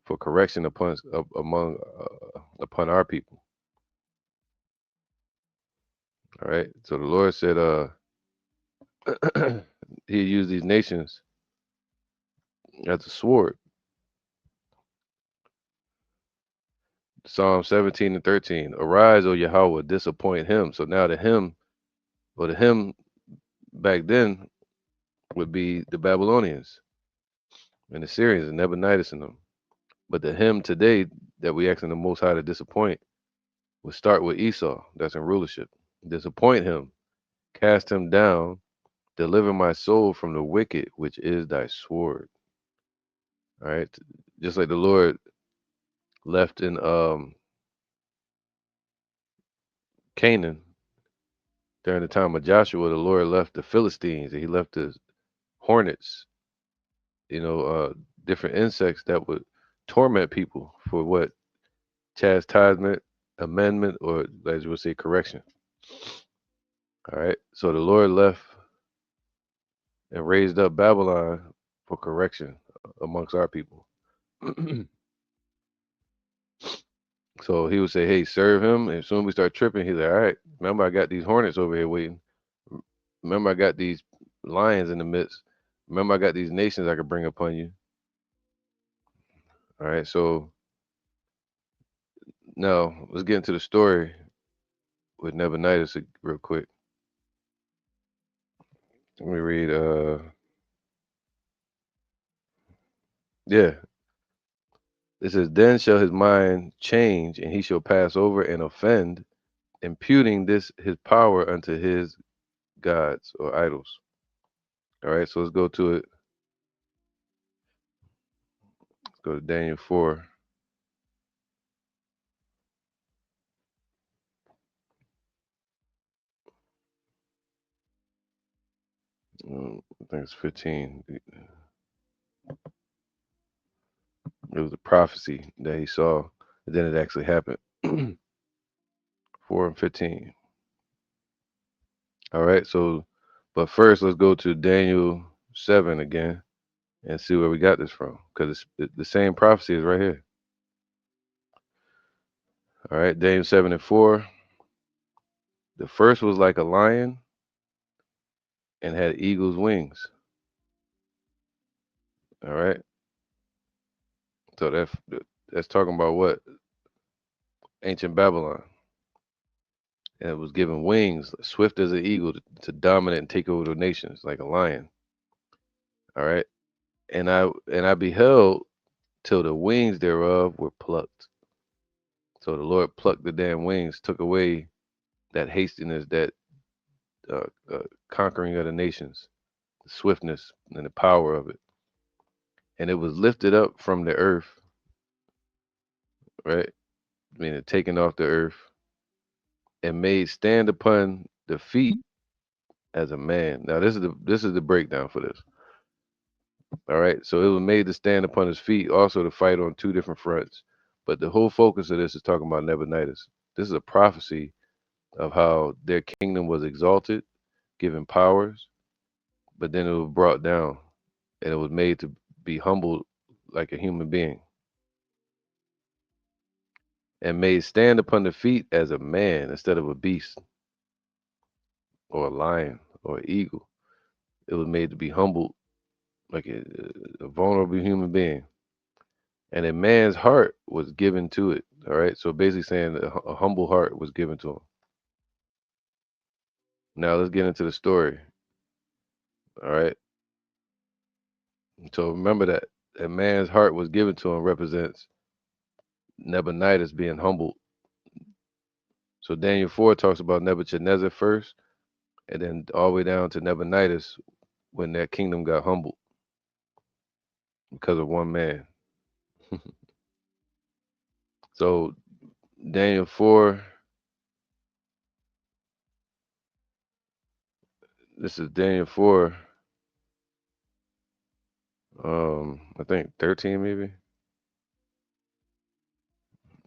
for correction upon our people. All right. So the Lord said, he used these nations as a sword. Psalm 17 and 13. Arise, O Yahweh, disappoint him. So now the him back then would be the Babylonians and the Syrians and Nebuchadnezzar and them. But the him today that we asking the Most High to disappoint would start with Esau, that's in rulership. Disappoint him, cast him down, deliver my soul from the wicked, which is thy sword. All right. Just like the Lord left in Canaan during the time of Joshua, the Lord left the Philistines and he left the hornets, different insects that would torment people for what? Chastisement, amendment, or as you would say, correction. All right. So the Lord left and raised up Babylon for correction amongst our people. So he would say, "Hey, serve him." And as soon as we start tripping, he's like, "All right, remember I got these hornets over here waiting. Remember I got these lions in the midst. Remember I got these nations I could bring upon you." All right. So now let's get into the story with Nebuchadnezzar real quick. Let me read. Yeah. It says, "Then shall his mind change, and he shall pass over and offend, imputing this his power unto his gods or idols." All right, so let's go to it. Let's go to Daniel 4. I think it's 15. It was a prophecy that he saw, and then it actually happened. 4 and 15. All right, so, but first, let's go to Daniel 7 again and see where we got this from, because the same prophecy is right here. All right, Daniel 7 and 4. The first was like a lion and had eagle's wings. All right, so that's talking about what? Ancient Babylon. And it was given wings, swift as an eagle, to dominate and take over the nations like a lion. All right. And I beheld till the wings thereof were plucked. So the Lord plucked the damn wings, took away that hastiness, that conquering of the nations, the swiftness and the power of it. And it was lifted up from the earth, right? Meaning taken off the earth and made stand upon the feet as a man. Now this is the breakdown for this. All right. So it was made to stand upon his feet, also to fight on two different fronts. But the whole focus of this is talking about Nebuchadnezzar. This is a prophecy of how their kingdom was exalted, given powers, but then it was brought down and it was made to be humbled like a human being and made stand upon the feet as a man instead of a beast or a lion or an eagle. It was made to be humbled like a vulnerable human being. And a man's heart was given to it. All right. So basically saying a humble heart was given to him. Now let's get into the story. All right. So remember that a man's heart was given to him represents Nebuchadnezzar being humbled. So Daniel 4 talks about Nebuchadnezzar first, and then all the way down to Nebuchadnezzar when that kingdom got humbled because of one man. So Daniel 4, this is Daniel 4, I think 13 maybe.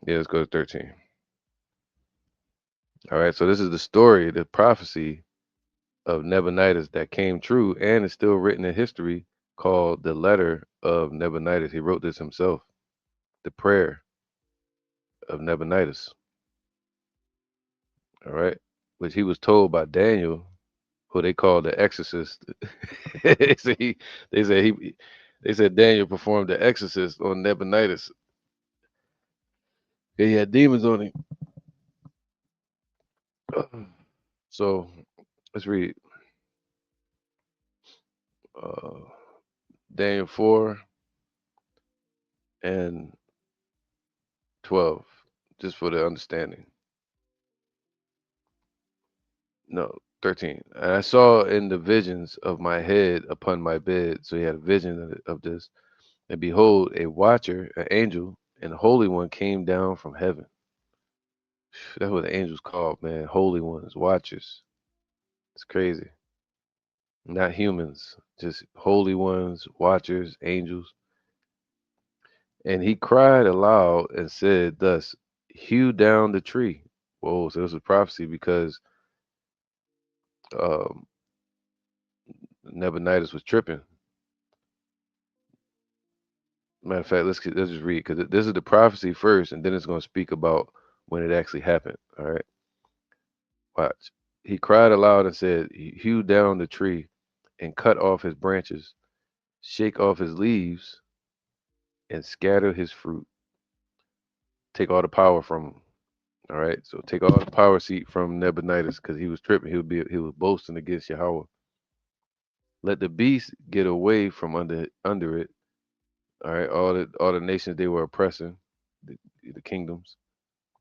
Yeah, let's go to 13. All right, so this is the story, the prophecy of Nebuchadnezzar that came true and is still written in history called the letter of Nebuchadnezzar. He wrote this himself, the prayer of Nebuchadnezzar. All right, which he was told by Daniel, who they call the exorcist. they say he, they said he, they said Daniel performed the exorcist on Nebuchadnezzar. He had demons on him. So let's read uh, Daniel 4 and 12, just for the understanding. No, 13. And I saw in the visions of my head upon my bed. So he had a vision of this. And behold, a watcher, an angel, and a holy one came down from heaven. That's what the angels called, man. Holy ones, watchers. It's crazy. Not humans, just holy ones, watchers, angels. And he cried aloud and said, thus, hew down the tree. Whoa, so this was prophecy because um, Nebuchadnezzar was tripping. Matter of fact, let's just read because this is the prophecy first, and then it's going to speak about when it actually happened. All right, watch. He cried aloud and said, hew down the tree and cut off his branches, shake off his leaves, and scatter his fruit. Take all the power from him. All right, so take all the power seat from Nebuchadnezzar because he was tripping. He was boasting against Yahweh. Let the beast get away from under it. All right, all the nations they were oppressing, the, the kingdoms,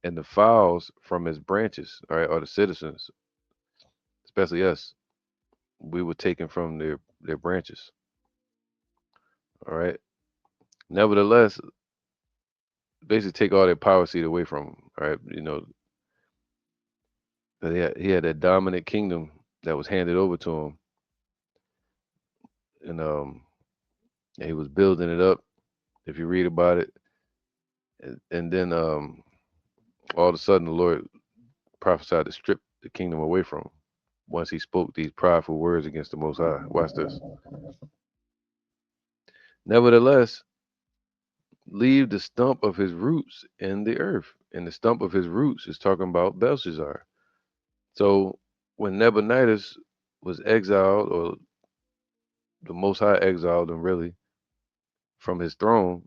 and the fowls from his branches. All right, or the citizens, especially us, we were taken from their branches. All right. Nevertheless, basically take all their power seat away from him. All right, 'cause he had that dominant kingdom that was handed over to him, and he was building it up. If you read about it, and then all of a sudden the Lord prophesied to strip the kingdom away from him once he spoke these prideful words against the Most High. Watch this. Nevertheless, leave the stump of his roots in the earth. And the stump of his roots is talking about Belshazzar. So when Nebuchadnezzar was exiled, or the Most High exiled him really from his throne,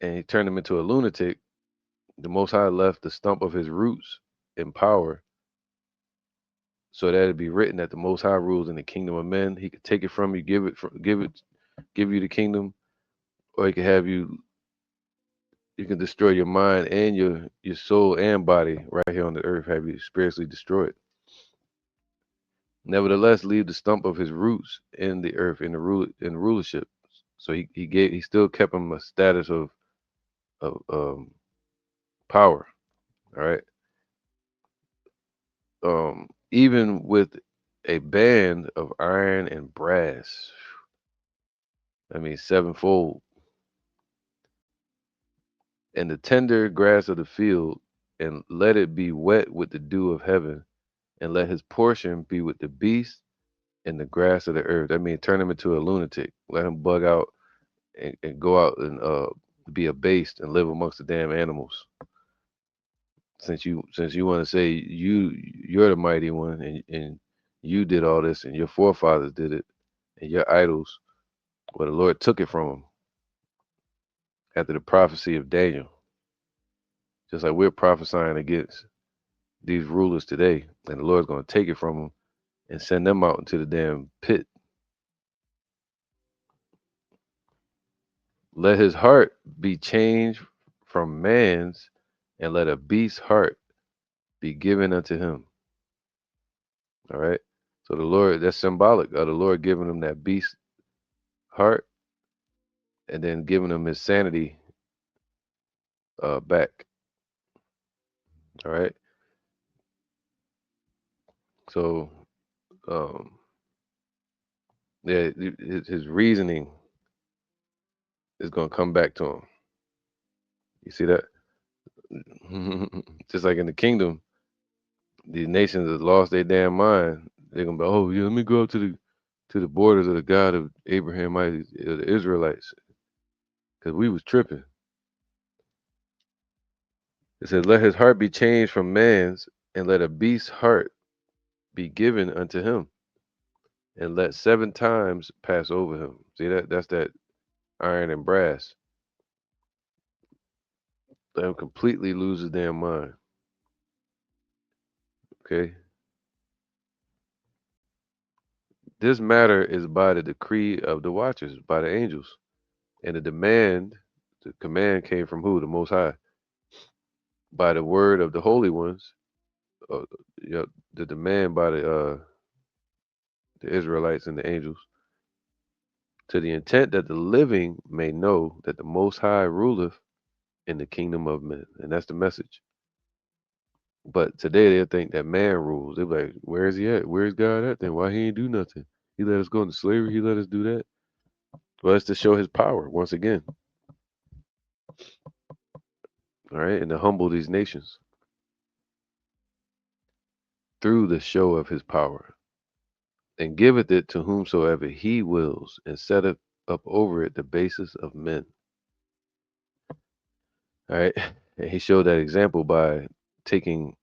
and he turned him into a lunatic, the Most High left the stump of his roots in power so that it'd be written that the Most High rules in the kingdom of men. He could take it from you, give you the kingdom, or he could have you can destroy your mind and your soul and body right here on the earth, have you spiritually destroyed. Nevertheless, leave the stump of his roots in the earth in rulership. So he still kept him a status of power. All right. Even with a band of iron and brass. I mean sevenfold. and the tender grass of the field, and let it be wet with the dew of heaven, and let his portion be with the beasts and the grass of the earth. That means turn him into a lunatic. Let him bug out and go out and be abased and live amongst the damn animals. Since you want to say you're the mighty one and you did all this and your forefathers did it and your idols, well the Lord took it from them after the prophecy of Daniel. Just like we're prophesying against these rulers today, and the Lord's going to take it from them and send them out into the damn pit. Let his heart be changed from man's, and let a beast's heart be given unto him. All right. So the Lord, that's symbolic of the Lord giving him that beast heart and then giving him his sanity back. All right. So um, yeah, his reasoning is going to come back to him. You see that? Just like in the kingdom, these nations that lost their damn mind. They're gonna be, oh yeah, let me go up to the borders of the God of Abraham, the Israelites, because we was tripping. It says, let his heart be changed from man's, and let a beast's heart be given unto him, and let 7 times pass over him. See that? That's that iron and brass. Let him completely lose his damn mind. Okay. This matter is by the decree of the watchers, by the angels. And the command came from who? The Most High. By the word of the holy ones, uh, you know, the demand by the Israelites and the angels, to the intent that the living may know that the Most High ruleth in the kingdom of men. And that's the message. But today they'll think that man rules. They're like, where is he at? Where's God at then? Why he ain't do nothing? He let us go into slavery. He let us do that. Well, it's to show his power once again. All right. And to humble these nations through the show of his power, and giveth it to whomsoever he wills, and setteth up over it the basis of men. All right. And he showed that example by taking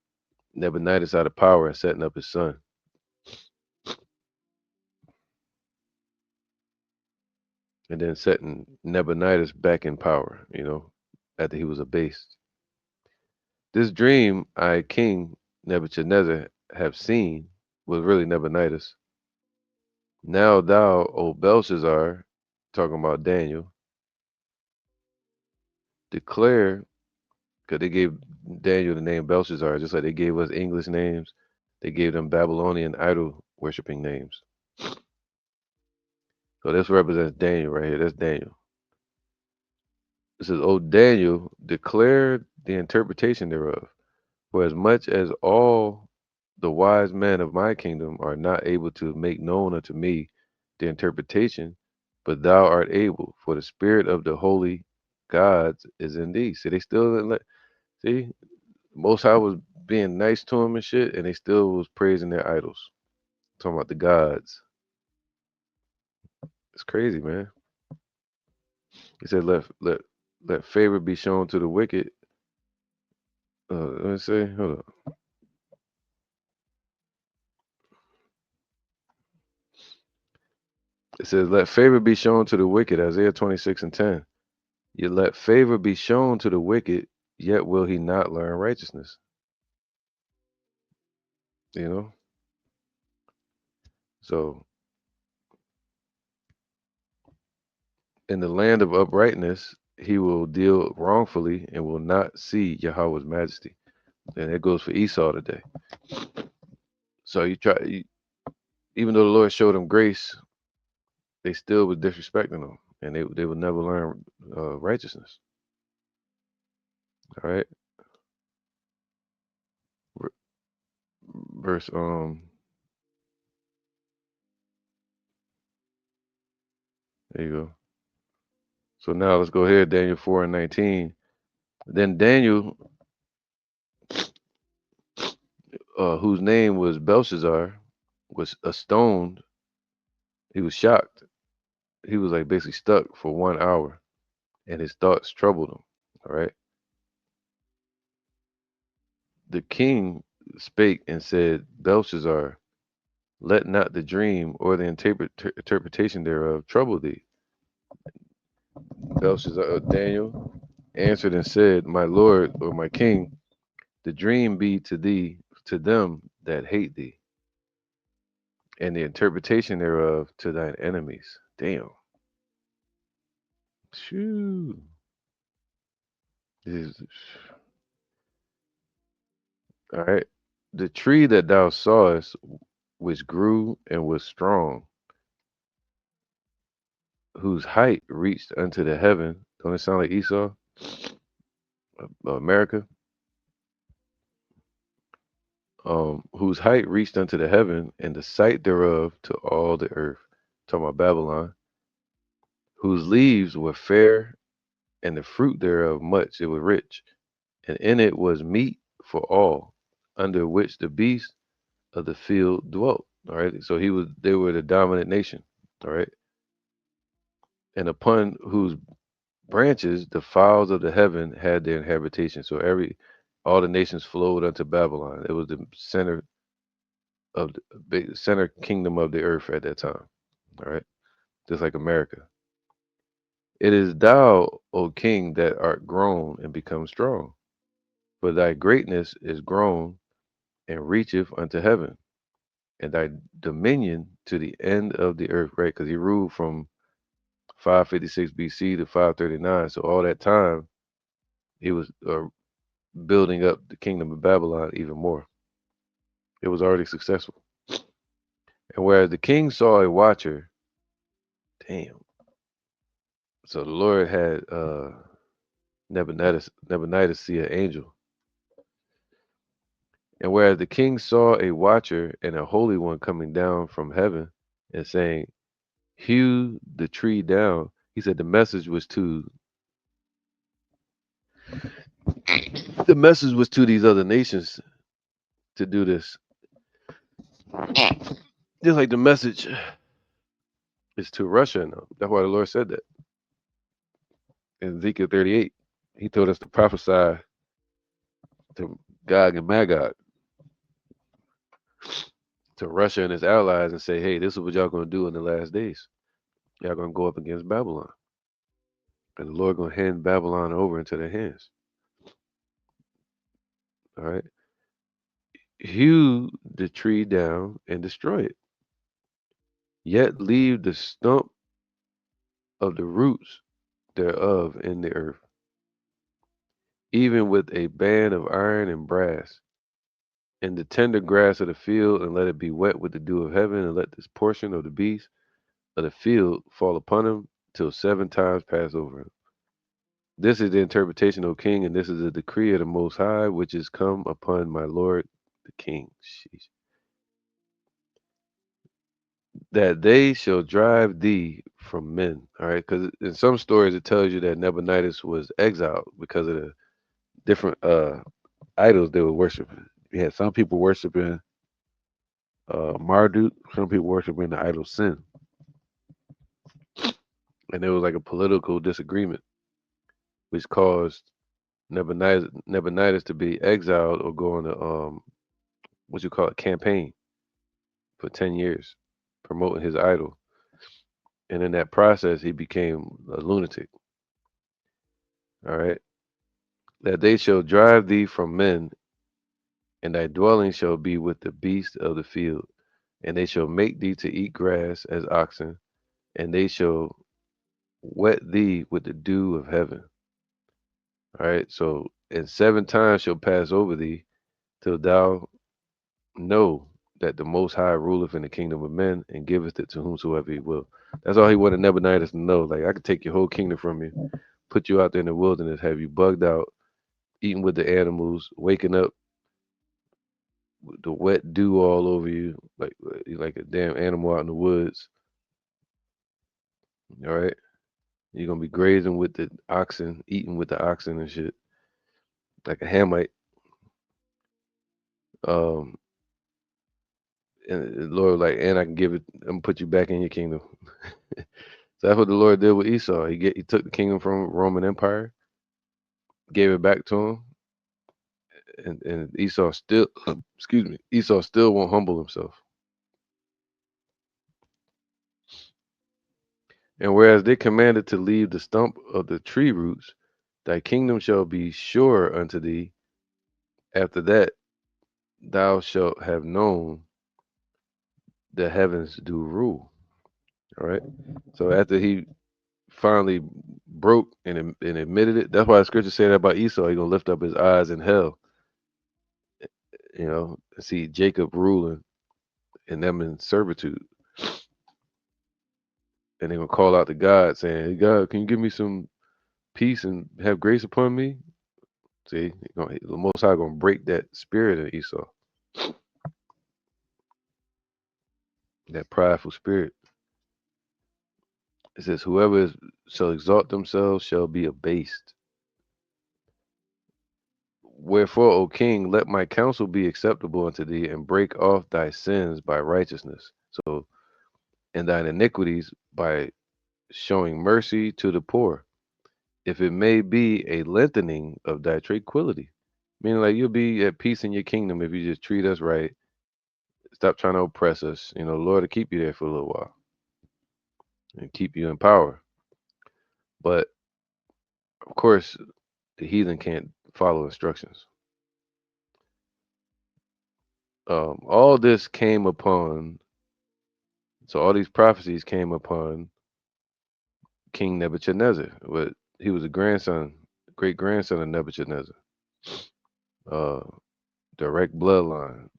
Nebuchadnezzar out of power and setting up his son, and then setting Nebuchadnezzar back in power, after he was abased. This dream I, King Nebuchadnezzar, have seen was really Nebuchadnezzar. Now thou, O Belshazzar, talking about Daniel, declare, because they gave Daniel the name Belshazzar, just like they gave us English names, they gave them Babylonian idol worshiping names. So this represents Daniel right here. That's Daniel. It says, O Daniel, declare the interpretation thereof. For as much as all the wise men of my kingdom are not able to make known unto me the interpretation, but thou art able, for the spirit of the holy gods is in thee. See, they still didn't see, Most High was being nice to them and shit, and they still was praising their idols. Talking about the gods. It's crazy, man. He said, let favor be shown to the wicked. Let me say, hold on. It says, let favor be shown to the wicked, Isaiah 26:10. You let favor be shown to the wicked, yet will he not learn righteousness. You know? So in the land of uprightness, he will deal wrongfully and will not see Yahweh's majesty. And it goes for Esau today. So even though the Lord showed them grace, they still was disrespecting him, and they would never learn righteousness. All right, verse there you go. So now let's go ahead, Daniel 4:19. Then Daniel, whose name was Belshazzar, was astonished. He was shocked. He was like basically stuck for 1 hour, and his thoughts troubled him. All right. The king spake and said, Belshazzar, let not the dream or the interpretation thereof trouble thee. Belshazzar, Daniel answered and said, my lord or my king, the dream be to thee, to them that hate thee, and the interpretation thereof to thine enemies. Damn. Shoo. This is, all right. The tree that thou sawest, which grew and was strong, whose height reached unto the heaven. Don't it sound like Esau, America? Whose height reached unto the heaven, and the sight thereof to all the earth. Talking about Babylon, whose leaves were fair, and the fruit thereof much, it was rich, and in it was meat for all, under which the beasts of the field dwelt. All right. So they were the dominant nation. All right. And upon whose branches the fowls of the heaven had their habitation. So all the nations flowed unto Babylon. It was the center of the big center kingdom of the earth at that time. All right. Just like America. It is thou, O king, that art grown and become strong. For thy greatness is grown and reacheth unto heaven, and thy dominion to the end of the earth, right? Because he ruled from 556 BC to 539. So all that time, he was building up the kingdom of Babylon even more. It was already successful. And whereas the king saw a watcher, damn. So the Lord had Nebuchadnezzar see an angel. And whereas the king saw a watcher and a holy one coming down from heaven and saying, hew the tree down, he said the message was to these other nations to do this. Just like the message is to Russia now. That's why the Lord said that in Ezekiel 38. He told us to prophesy to Gog and Magog, to Russia and its allies, and say, hey, this is what y'all going to do in the last days. Y'all going to go up against Babylon. And the Lord going to hand Babylon over into their hands. All right. Hew the tree down and destroy it. Yet leave the stump of the roots thereof in the earth, even with a band of iron and brass, and the tender grass of the field, and let it be wet with the dew of heaven, and let this portion of the beast of the field fall upon him till 7 times pass over him. This is the interpretation, O king, and this is the decree of the Most High, which is come upon my Lord the king. Sheesh. That they shall drive thee from men. All right, because in some stories it tells you that Nebuchadnezzar was exiled because of the different idols they were worshiping. You had some people worshiping Marduk, some people worshiping the idol Sin, and there was like a political disagreement, which caused Nebuchadnezzar to be exiled or go on a what you call it, campaign for 10 years, promoting his idol, and in that process he became a lunatic. All right, that they shall drive thee from men, and thy dwelling shall be with the beasts of the field, and they shall make thee to eat grass as oxen, and they shall wet thee with the dew of heaven. All right. So, and 7 times shall pass over thee till thou know that the Most High ruleth in the kingdom of men and giveth it to whomsoever he will. That's all he wanted Nebuchadnezzar to know. Like, I could take your whole kingdom from you, put you out there in the wilderness, have you bugged out, eating with the animals, waking up with the wet dew all over you, like a damn animal out in the woods. All right. You're gonna be grazing with the oxen, eating with the oxen and shit. like a Hamite. Um, and the Lord was like, and I can give it. I'm gonna put you back in your kingdom. So that's what the Lord did with Esau. He took the kingdom from Roman Empire, gave it back to him, and Esau still, excuse me, Esau still won't humble himself. And whereas they commanded to leave the stump of the tree roots, thy kingdom shall be sure unto thee. After that, thou shalt have known the heavens do rule. All right. So after he finally broke and admitted it, that's why the scripture said about Esau. He gonna lift up his eyes in hell, and see Jacob ruling and them in servitude, and they gonna call out to God saying, "Hey God, can you give me some peace and have grace upon me?" See, the Most High gonna break that spirit of Esau, that prideful spirit. It says, shall exalt themselves shall be abased. Wherefore, O king, let my counsel be acceptable unto thee, and break off thy sins by righteousness. So, and thine iniquities by showing mercy to the poor, if it may be a lengthening of thy tranquility. Meaning, like, you'll be at peace in your kingdom if you just treat us right, stop trying to oppress us. The Lord will keep you there for a little while and keep you in power. But of course, the heathen can't follow instructions. All this came upon, so all these prophecies came upon King Nebuchadnezzar. But he was a grandson, great grandson of Nebuchadnezzar, uh, direct bloodline.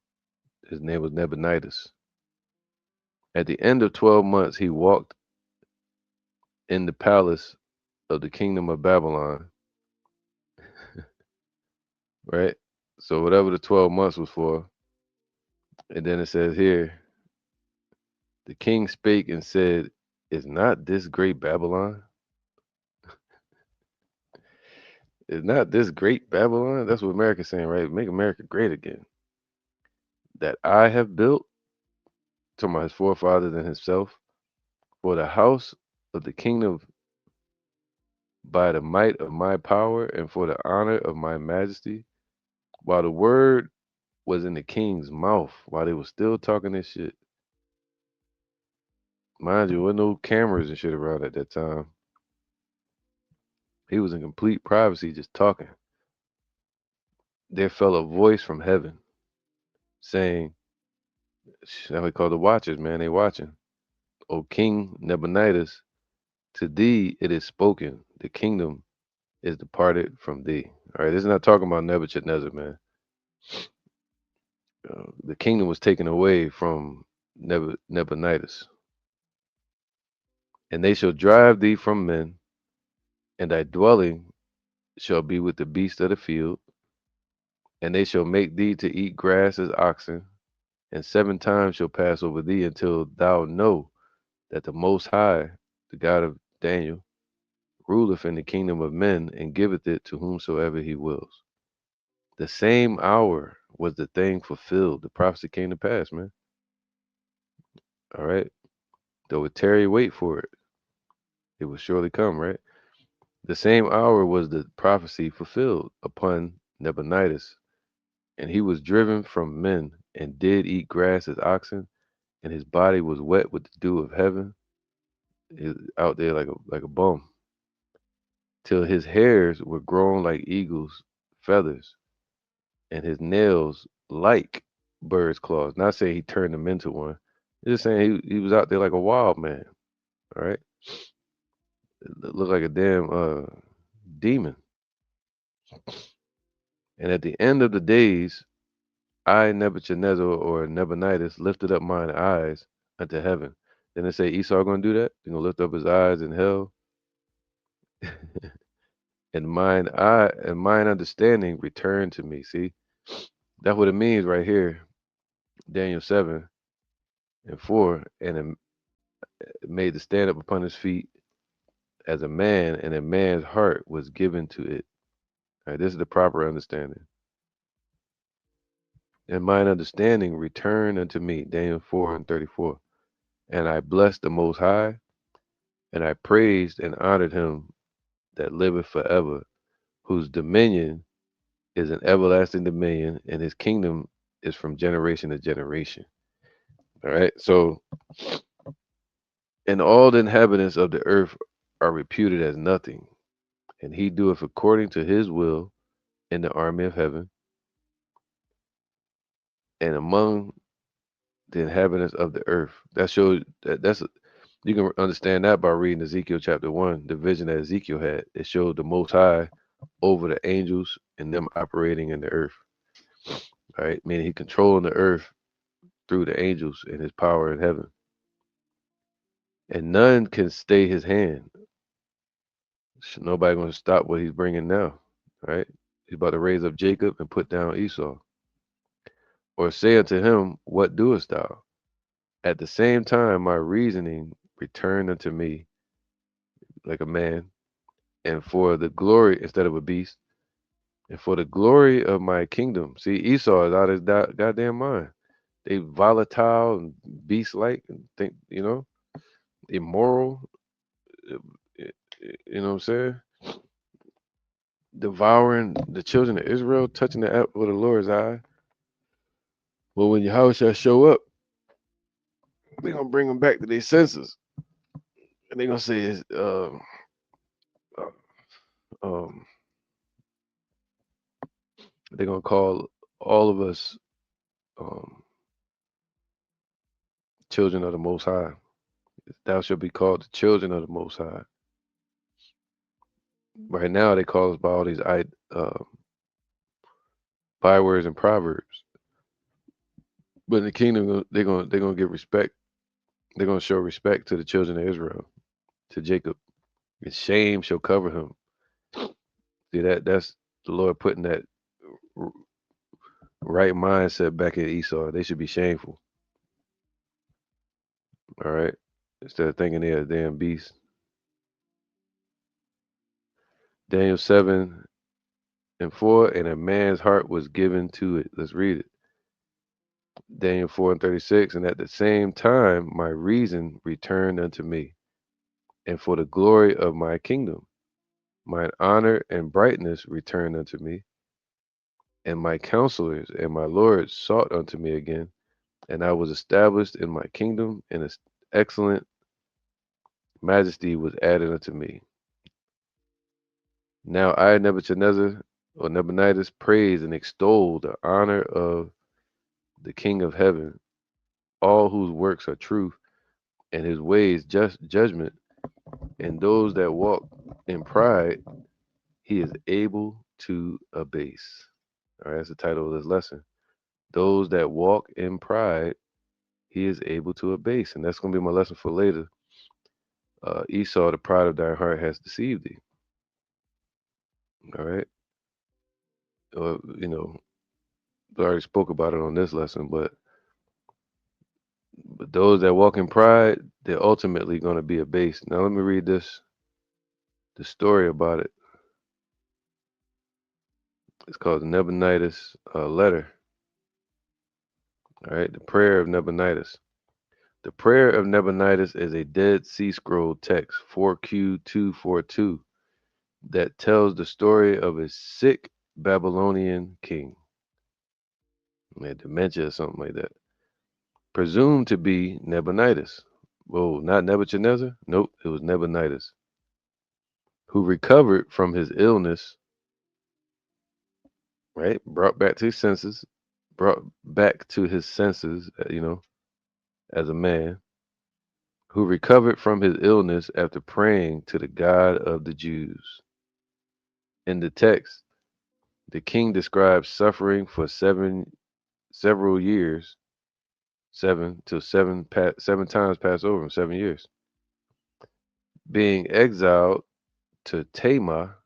His name was Nebuchadnezzar. At the end of 12 months, he walked in the palace of the kingdom of Babylon, right? So whatever the 12 months was for, and then it says here, the king spake and said, "Is not this great Babylon? Is not this great Babylon?" That's what America's saying, right? Make America great again. That I have built, to my forefathers and himself, for the house of the kingdom by the might of my power and for the honor of my majesty. While the word was in the king's mouth, while they were still talking this shit. Mind you, there were no cameras and shit around at that time. He was in complete privacy just talking. There fell a voice from heaven saying, now we call the watchers, man, they watching. O King Nebuchadnezzar, to thee it is spoken, the kingdom is departed from thee. All right, this is not talking about Nebuchadnezzar, man. The kingdom was taken away from Nebuchadnezzar, and they shall drive thee from men, and thy dwelling shall be with the beasts of the field, and they shall make thee to eat grass as oxen, and 7 times shall pass over thee until thou know that the Most High, the God of Daniel, ruleth in the kingdom of men and giveth it to whomsoever he wills. The same hour was the thing fulfilled. The prophecy came to pass, man. All right. Though it tarry, wait for it. It will surely come, right? The same hour was the prophecy fulfilled upon Nebuchadnezzar, and he was driven from men and did eat grass as oxen, and his body was wet with the dew of heaven. He was out there like a bum, till his hairs were grown like eagles' feathers, and his nails like bird's claws. Not saying he turned them into one. It's just saying he was out there like a wild man. All right, looked like a damn demon. And at the end of the days, I Nebuchadnezzar or Nebuchadnezzar lifted up mine eyes unto heaven. Then they say Esau gonna do that. He's gonna lift up his eyes in hell, and mine understanding returned to me. See, that's what it means right here. Daniel 7:4, and it made to stand up upon his feet as a man, and a man's heart was given to it. All right, this is the proper understanding. And mine understanding returned unto me, Daniel 4:34. And I blessed the Most High, and I praised and honored him that liveth forever, whose dominion is an everlasting dominion, and his kingdom is from generation to generation. All right. So, and all the inhabitants of the earth are reputed as nothing, and he doeth according to his will in the army of heaven and among the inhabitants of the earth. That shows that's you can understand that by reading Ezekiel chapter 1, the vision that Ezekiel had. It showed the Most High over the angels and them operating in the earth. Right, meaning he controlling the earth through the angels and his power in heaven, and none can stay his hand. Nobody going to stop what he's bringing now. Right, he's about to raise up Jacob and put down Esau, or say unto him, what doest thou? At the same time my reasoning returned unto me like a man, and for the glory instead of a beast, and for the glory of my kingdom. See, Esau is out of his goddamn mind. They volatile and beast like and think, immoral. uh, You know what I'm saying? Devouring the children of Israel, touching the apple of the Lord's eye. Well, when Yahushua show up, they're gonna bring them back to their senses, and they're gonna say, uh, um, they're gonna call all of us um, children of the Most High. Thou shalt be called the children of the Most High. Right now, they call us by all these bywords and proverbs. But in the kingdom, they're gonna get respect. They're gonna show respect to the children of Israel, to Jacob. And shame shall cover him. See that's the Lord putting that r- right mindset back in Esau. They should be shameful. All right, instead of thinking they're a damn beast. Daniel 7:4, and a man's heart was given to it. Let's read it. Daniel 4:36, and at the same time my reason returned unto me, and for the glory of my kingdom, mine honor and brightness returned unto me, and my counselors and my lords sought unto me again, and I was established in my kingdom, and its excellent majesty was added unto me. Now I, Nebuchadnezzar, or Nebuchadnezzar, praise and extol the honor of the King of heaven, all whose works are truth, and his ways just judgment, and those that walk in pride, he is able to abase. All right, that's the title of this lesson. Those that walk in pride, he is able to abase. And that's going to be my lesson for later. Esau, the pride of thy heart has deceived thee. All right. Or, I already spoke about it on this lesson, but those that walk in pride, they're ultimately going to be abased. Now, let me read the story about it. It's called the Nebuchadnezzar letter. All right. The prayer of Nebuchadnezzar. The prayer of Nebuchadnezzar is a Dead Sea Scroll text, 4Q242, that tells the story of a sick Babylonian king. He had dementia or something like that. Presumed to be Nebuchadnezzar. Whoa, not Nebuchadnezzar? Nope, it was Nebuchadnezzar, who recovered from his illness, right? Brought back to his senses, as a man, who recovered from his illness after praying to the God of the Jews. In the text, the king describes suffering for several years, seven times passed over in 7 years, being exiled to Tamar,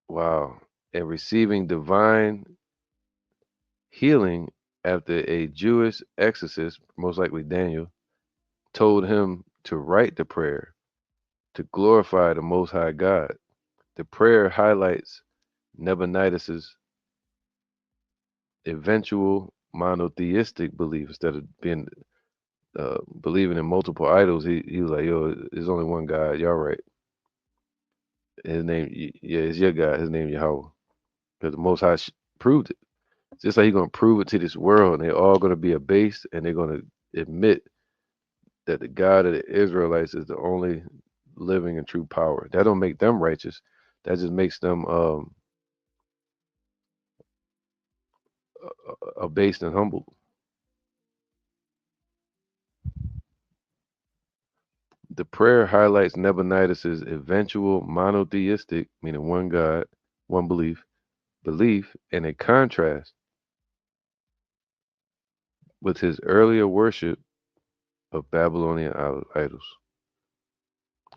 wow, and receiving divine healing after a Jewish exorcist, most likely Daniel, told him to write the prayer to glorify the Most High God. The prayer highlights Nabonidus's eventual monotheistic belief instead of being believing in multiple idols. He was like, yo, there's only one God. Y'all right. His name, yeah, it's your God. His name Yahweh. Because the Most High proved it. Just like He's gonna prove it to this world, and they're all gonna be abased, and they're gonna admit that the God of the Israelites is the only living and true power. That don't make them righteous. That just makes them abased and humbled. The prayer highlights Nabonidus's eventual monotheistic, meaning one God, one belief, and a contrast with his earlier worship of Babylonian idols.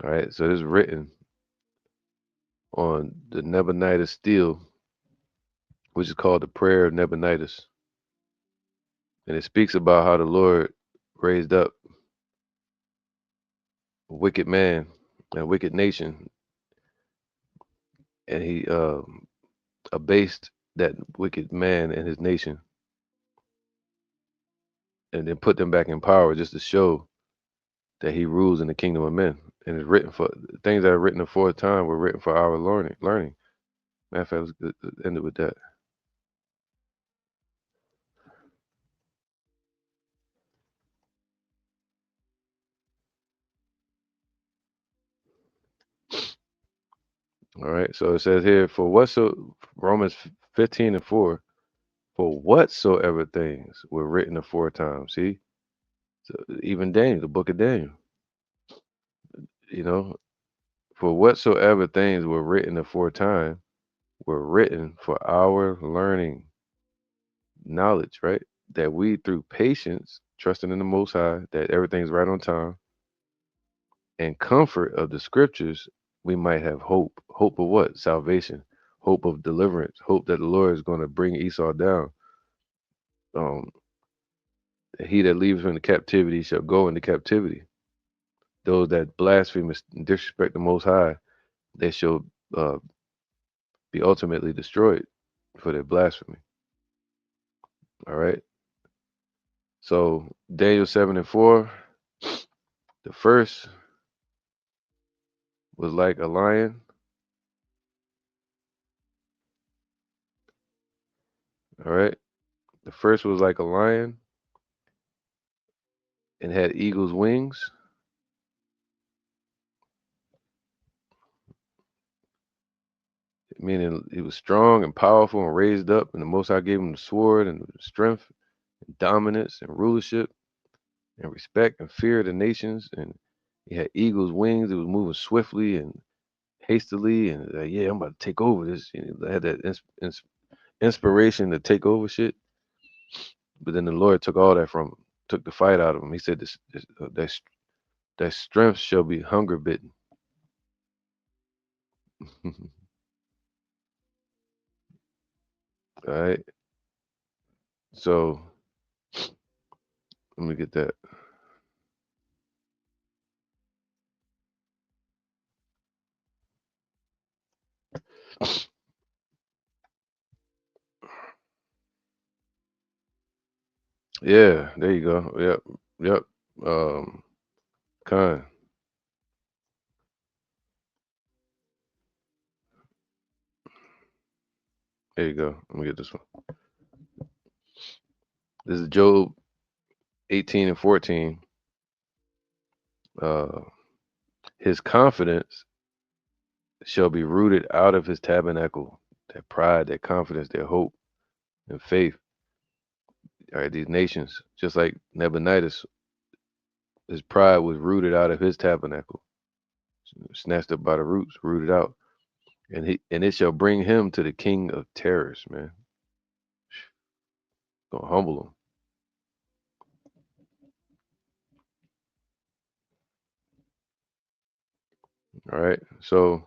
All right, so this is written on the Nabonidus stele, which is called the Prayer of Nabonidus, and it speaks about how the Lord raised up a wicked man, a wicked nation, and He abased that wicked man and his nation, and then put them back in power just to show that He rules in the kingdom of men. And it's written for things that are written aforetime were written for our learning. Matter of fact, let's end it with that. All right. So it says here, for whatso Romans 15:4, for whatsoever things were written aforetime. See, so even Daniel, the book of Daniel, you know, for whatsoever things were written aforetime were written for our learning, knowledge, right? That we through patience, trusting in the Most High, that everything's right on time, and comfort of the scriptures, we might have hope. Hope of what? Salvation. Hope of deliverance. Hope that the Lord is going to bring Esau down. Um, he that leaves from the captivity shall go into captivity. Those that blaspheme and disrespect the Most High, they shall uh, be ultimately destroyed for their blasphemy. All right. So Daniel 7:4, the first was like a lion. All right. The first was like a lion and had eagle's wings. Meaning he was strong and powerful and raised up, and the Most High gave him the sword and strength and dominance and rulership and respect and fear of the nations. And he had eagle's wings. It was moving swiftly and hastily, and yeah, I'm about to take over this. I had that inspiration to take over shit. But then the Lord took all that from him, took the fight out of him. He said, that strength shall be hunger bitten." All right. So let me get that. Yeah, there you go. Yep. Yep. Con. There you go. Let me get this one. This is Job 18:14. Uh, his confidence shall be rooted out of his tabernacle. That pride, that confidence, that hope and faith. All right, these nations, just like Nabonidus, his pride was rooted out of his tabernacle, snatched up by the roots, rooted out. And it shall bring him to the king of terrors, man. Gonna humble him. All right. So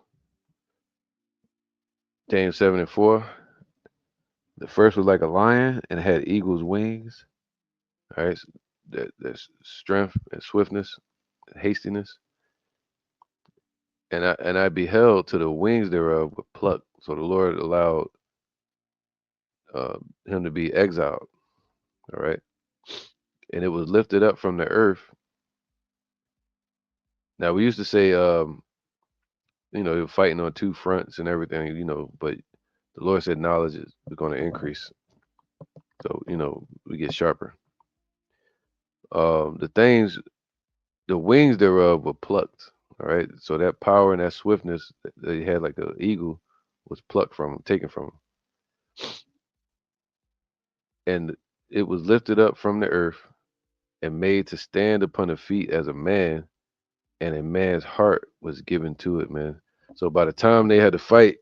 Daniel 7:4. The first was like a lion and had eagle's wings. All right. So that's strength and swiftness, and hastiness. And I beheld to the wings thereof were plucked. So the Lord allowed uh, him to be exiled. All right, and it was lifted up from the earth. Now we used to say, they were fighting on two fronts and everything, but the Lord said knowledge is going to increase. So we get sharper. The things, the wings thereof were plucked. All right, so that power and that swiftness that they had like an eagle was plucked from him, taken from him, and it was lifted up from the earth and made to stand upon the feet as a man, and a man's heart was given to it, man. So by the time they had to fight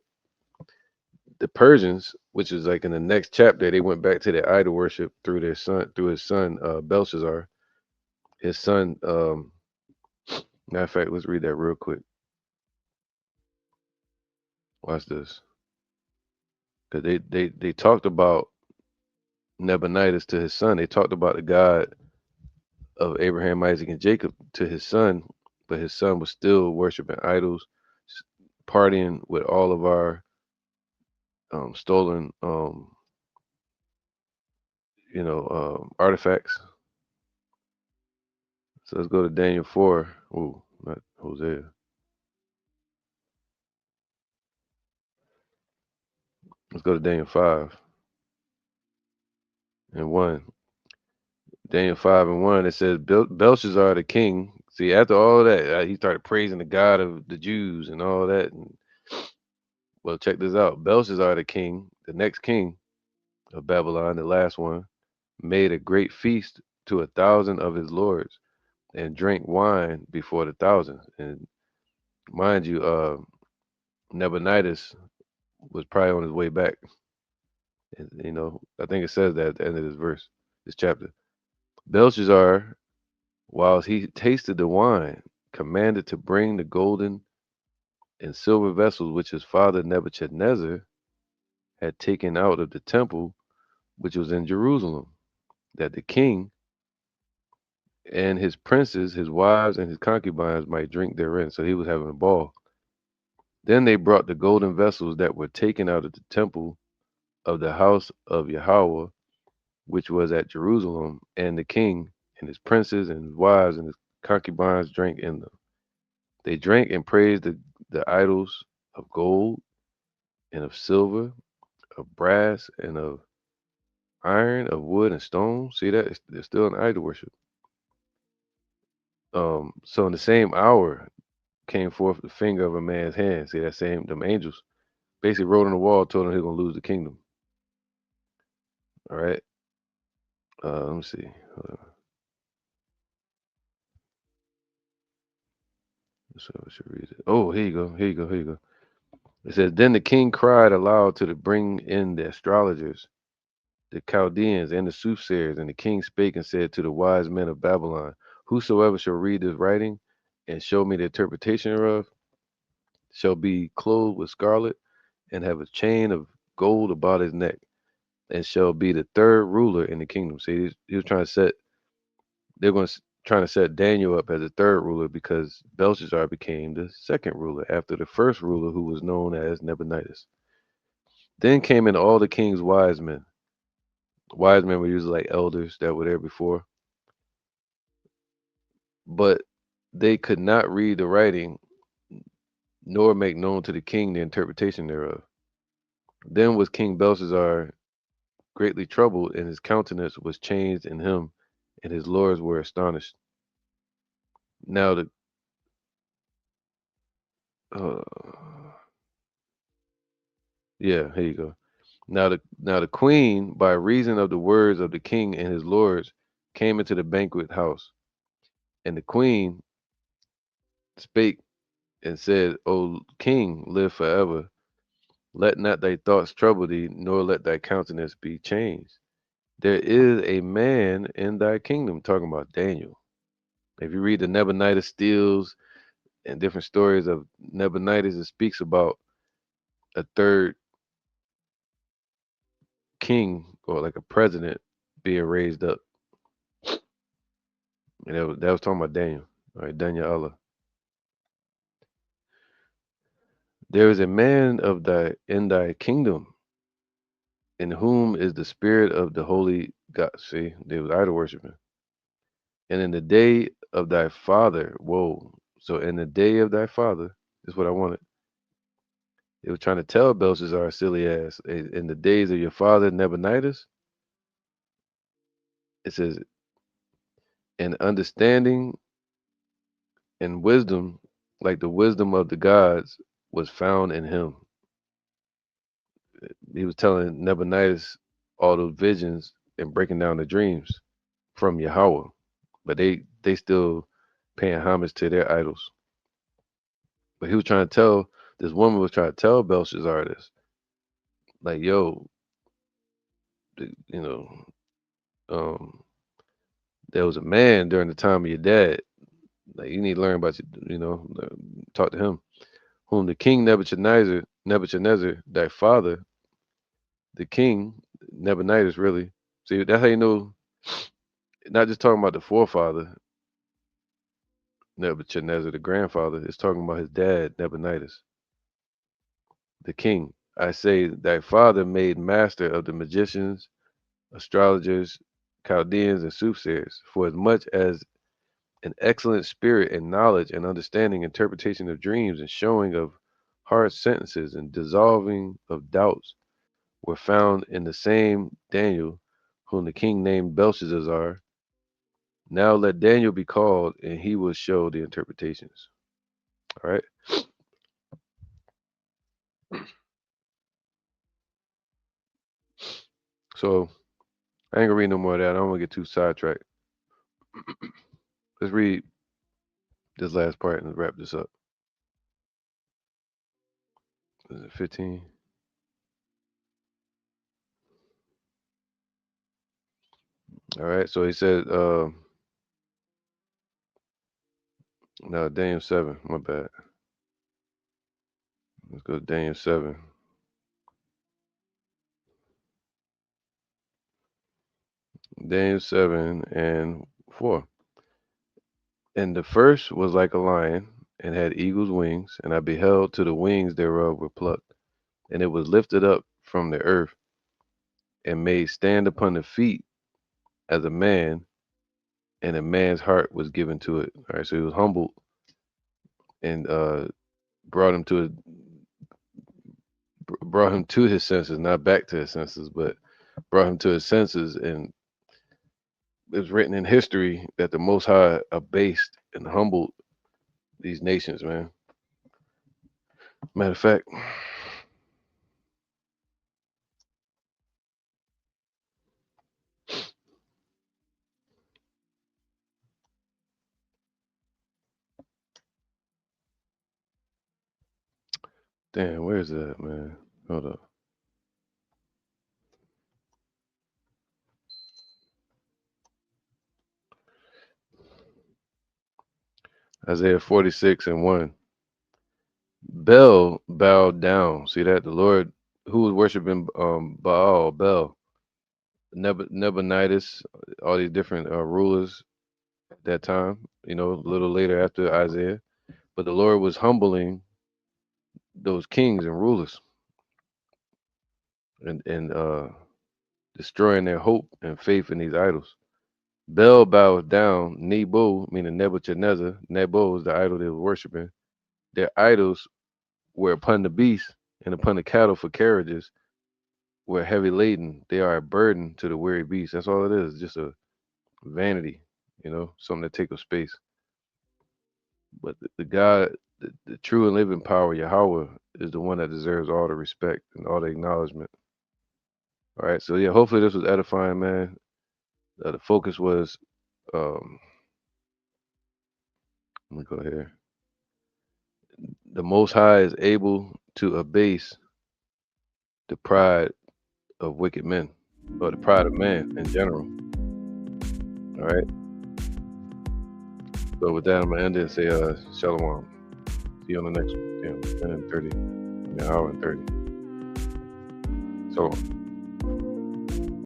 the Persians, which is like in the next chapter, they went back to their idol worship through his son Belshazzar. His son, matter of fact, let's read that real quick. Watch this, because they talked about Nebuchadnezzar to his son. They talked about the God of Abraham, Isaac, and Jacob to his son, but his son was still worshiping idols, partying with all of our stolen, artifacts. So let's go to Daniel 4. Ooh, not Hosea. Let's go to Daniel 5 and 1. Daniel 5 and 1, it says, Belshazzar the king. See, after all that, he started praising the God of the Jews and all that. And, well, check this out. Belshazzar the king, the next king of Babylon, the last one, made a great feast to 1,000 of his lords and drank wine before the thousand. And mind you, Nebuchadnezzar was probably on his way back. And, I think it says that at the end of this verse, this chapter. Belshazzar, whilst he tasted the wine, commanded to bring the golden and silver vessels which his father Nebuchadnezzar had taken out of the temple which was in Jerusalem, that the king and his princes, his wives, and his concubines might drink therein. So he was having a ball. Then they brought the golden vessels that were taken out of the temple of the house of Yahweh, which was at Jerusalem, and the king and his princes and his wives and his concubines drank in them. They drank and praised the idols of gold and of silver, of brass and of iron, of wood and stone. See that? They're still in idol worship. So in the same hour came forth the finger of a man's hand. See that same them angels basically wrote on the wall, told him he's gonna lose the kingdom. All right. Let me see. So I should read it. Oh, here you go. Here you go. Here you go. It says, then the king cried aloud to bring in the astrologers, the Chaldeans, and the soothsayers. And the king spake and said to the wise men of Babylon, whosoever shall read this writing and show me the interpretation thereof shall be clothed with scarlet and have a chain of gold about his neck and shall be the third ruler in the kingdom. See, he was trying to set, they're going to trying to set Daniel up as the third ruler because Belshazzar became the second ruler after the first ruler who was known as Nebuchadnezzar. Then came in all the king's wise men. Wise men were usually like elders that were there before, but they could not read the writing nor make known to the king the interpretation thereof. Then was King Belshazzar greatly troubled, and his countenance was changed in him, and his lords were astonished. Now the uh, yeah, here you go. Now the queen, by reason of the words of the king and his lords, came into the banquet house, and the queen spake and said, O king, live forever. Let not thy thoughts trouble thee, nor let thy countenance be changed. There is a man in thy kingdom, talking about Daniel. If you read the Nebuchadnezzar steals and different stories of Nebuchadnezzar, it speaks about a third king or like a president being raised up. And that was talking about Daniel. All right, Daniel Allah. There is a man of thy in thy kingdom, in whom is the spirit of the holy God. See, they was idol worshiping. And in the day of thy father, whoa. So in the day of thy father, is what I wanted. They were trying to tell Belshazzar, silly ass, in the days of your father Nebuchadnezzar, it says, and understanding and wisdom, like the wisdom of the gods, was found in him. He was telling Nebuchadnezzar all those visions and breaking down the dreams from Yahweh, but they still paying homage to their idols. But he was trying to tell this woman was trying to tell Belshazzar this, like, yo, you know, um, there was a man during the time of your dad. Like, you need to learn about talk to him, whom the king Nebuchadnezzar, thy father, the king Nebuchadnezzar, really. See, that's how you know. Not just talking about the forefather Nebuchadnezzar, the grandfather. It's talking about his dad Nebuchadnezzar, the king. I say, thy father made master of the magicians, astrologers, Chaldeans, and soothsayers, for as much as an excellent spirit and knowledge and understanding, interpretation of dreams, and showing of hard sentences and dissolving of doubts were found in the same Daniel, whom the king named Belshazzar. Now let Daniel be called, and he will show the interpretations. All right. So I ain't gonna read no more of that. I don't want to get too sidetracked. Let's read this last part and wrap this up. Is it 15? All right. So he said, no, Daniel 7. My bad. Let's go to Daniel 7. Daniel 7 and 4. And the first was like a lion and had eagle's wings, and I beheld till the wings thereof were plucked, and it was lifted up from the earth and made stand upon the feet as a man, and a man's heart was given to it. All right, so he was humbled and brought him to brought him to his senses, not back to his senses, but brought him to his senses. And it's written in history that the Most High abased and humbled these nations, man. Matter of fact, damn, where's that, man? Hold up. Isaiah 46 and 1. Bel bowed down. See that? The Lord who was worshiping Baal, Bel, Nebuchadnezzar, all these different rulers at that time, a little later after Isaiah. But the Lord was humbling those kings and rulers and destroying their hope and faith in these idols. Bel bowed down, Nebo, meaning Nebuchadnezzar. Nebo is the idol they were worshiping. Their idols were upon the beasts and upon the cattle for carriages were heavy laden. They are a burden to the weary beast. That's all it is, just a vanity, something that takes up space. But the God, the true and living power, Yahweh, is the one that deserves all the respect and all the acknowledgement. All right, so yeah, hopefully this was edifying, man. The focus was, let me go here. The Most High is able to abase the pride of wicked men, or the pride of man in general. All right. So with that, I'm gonna end it and say, Shalom. See you on the next one. Damn, 10 and 30. An hour and 30. So.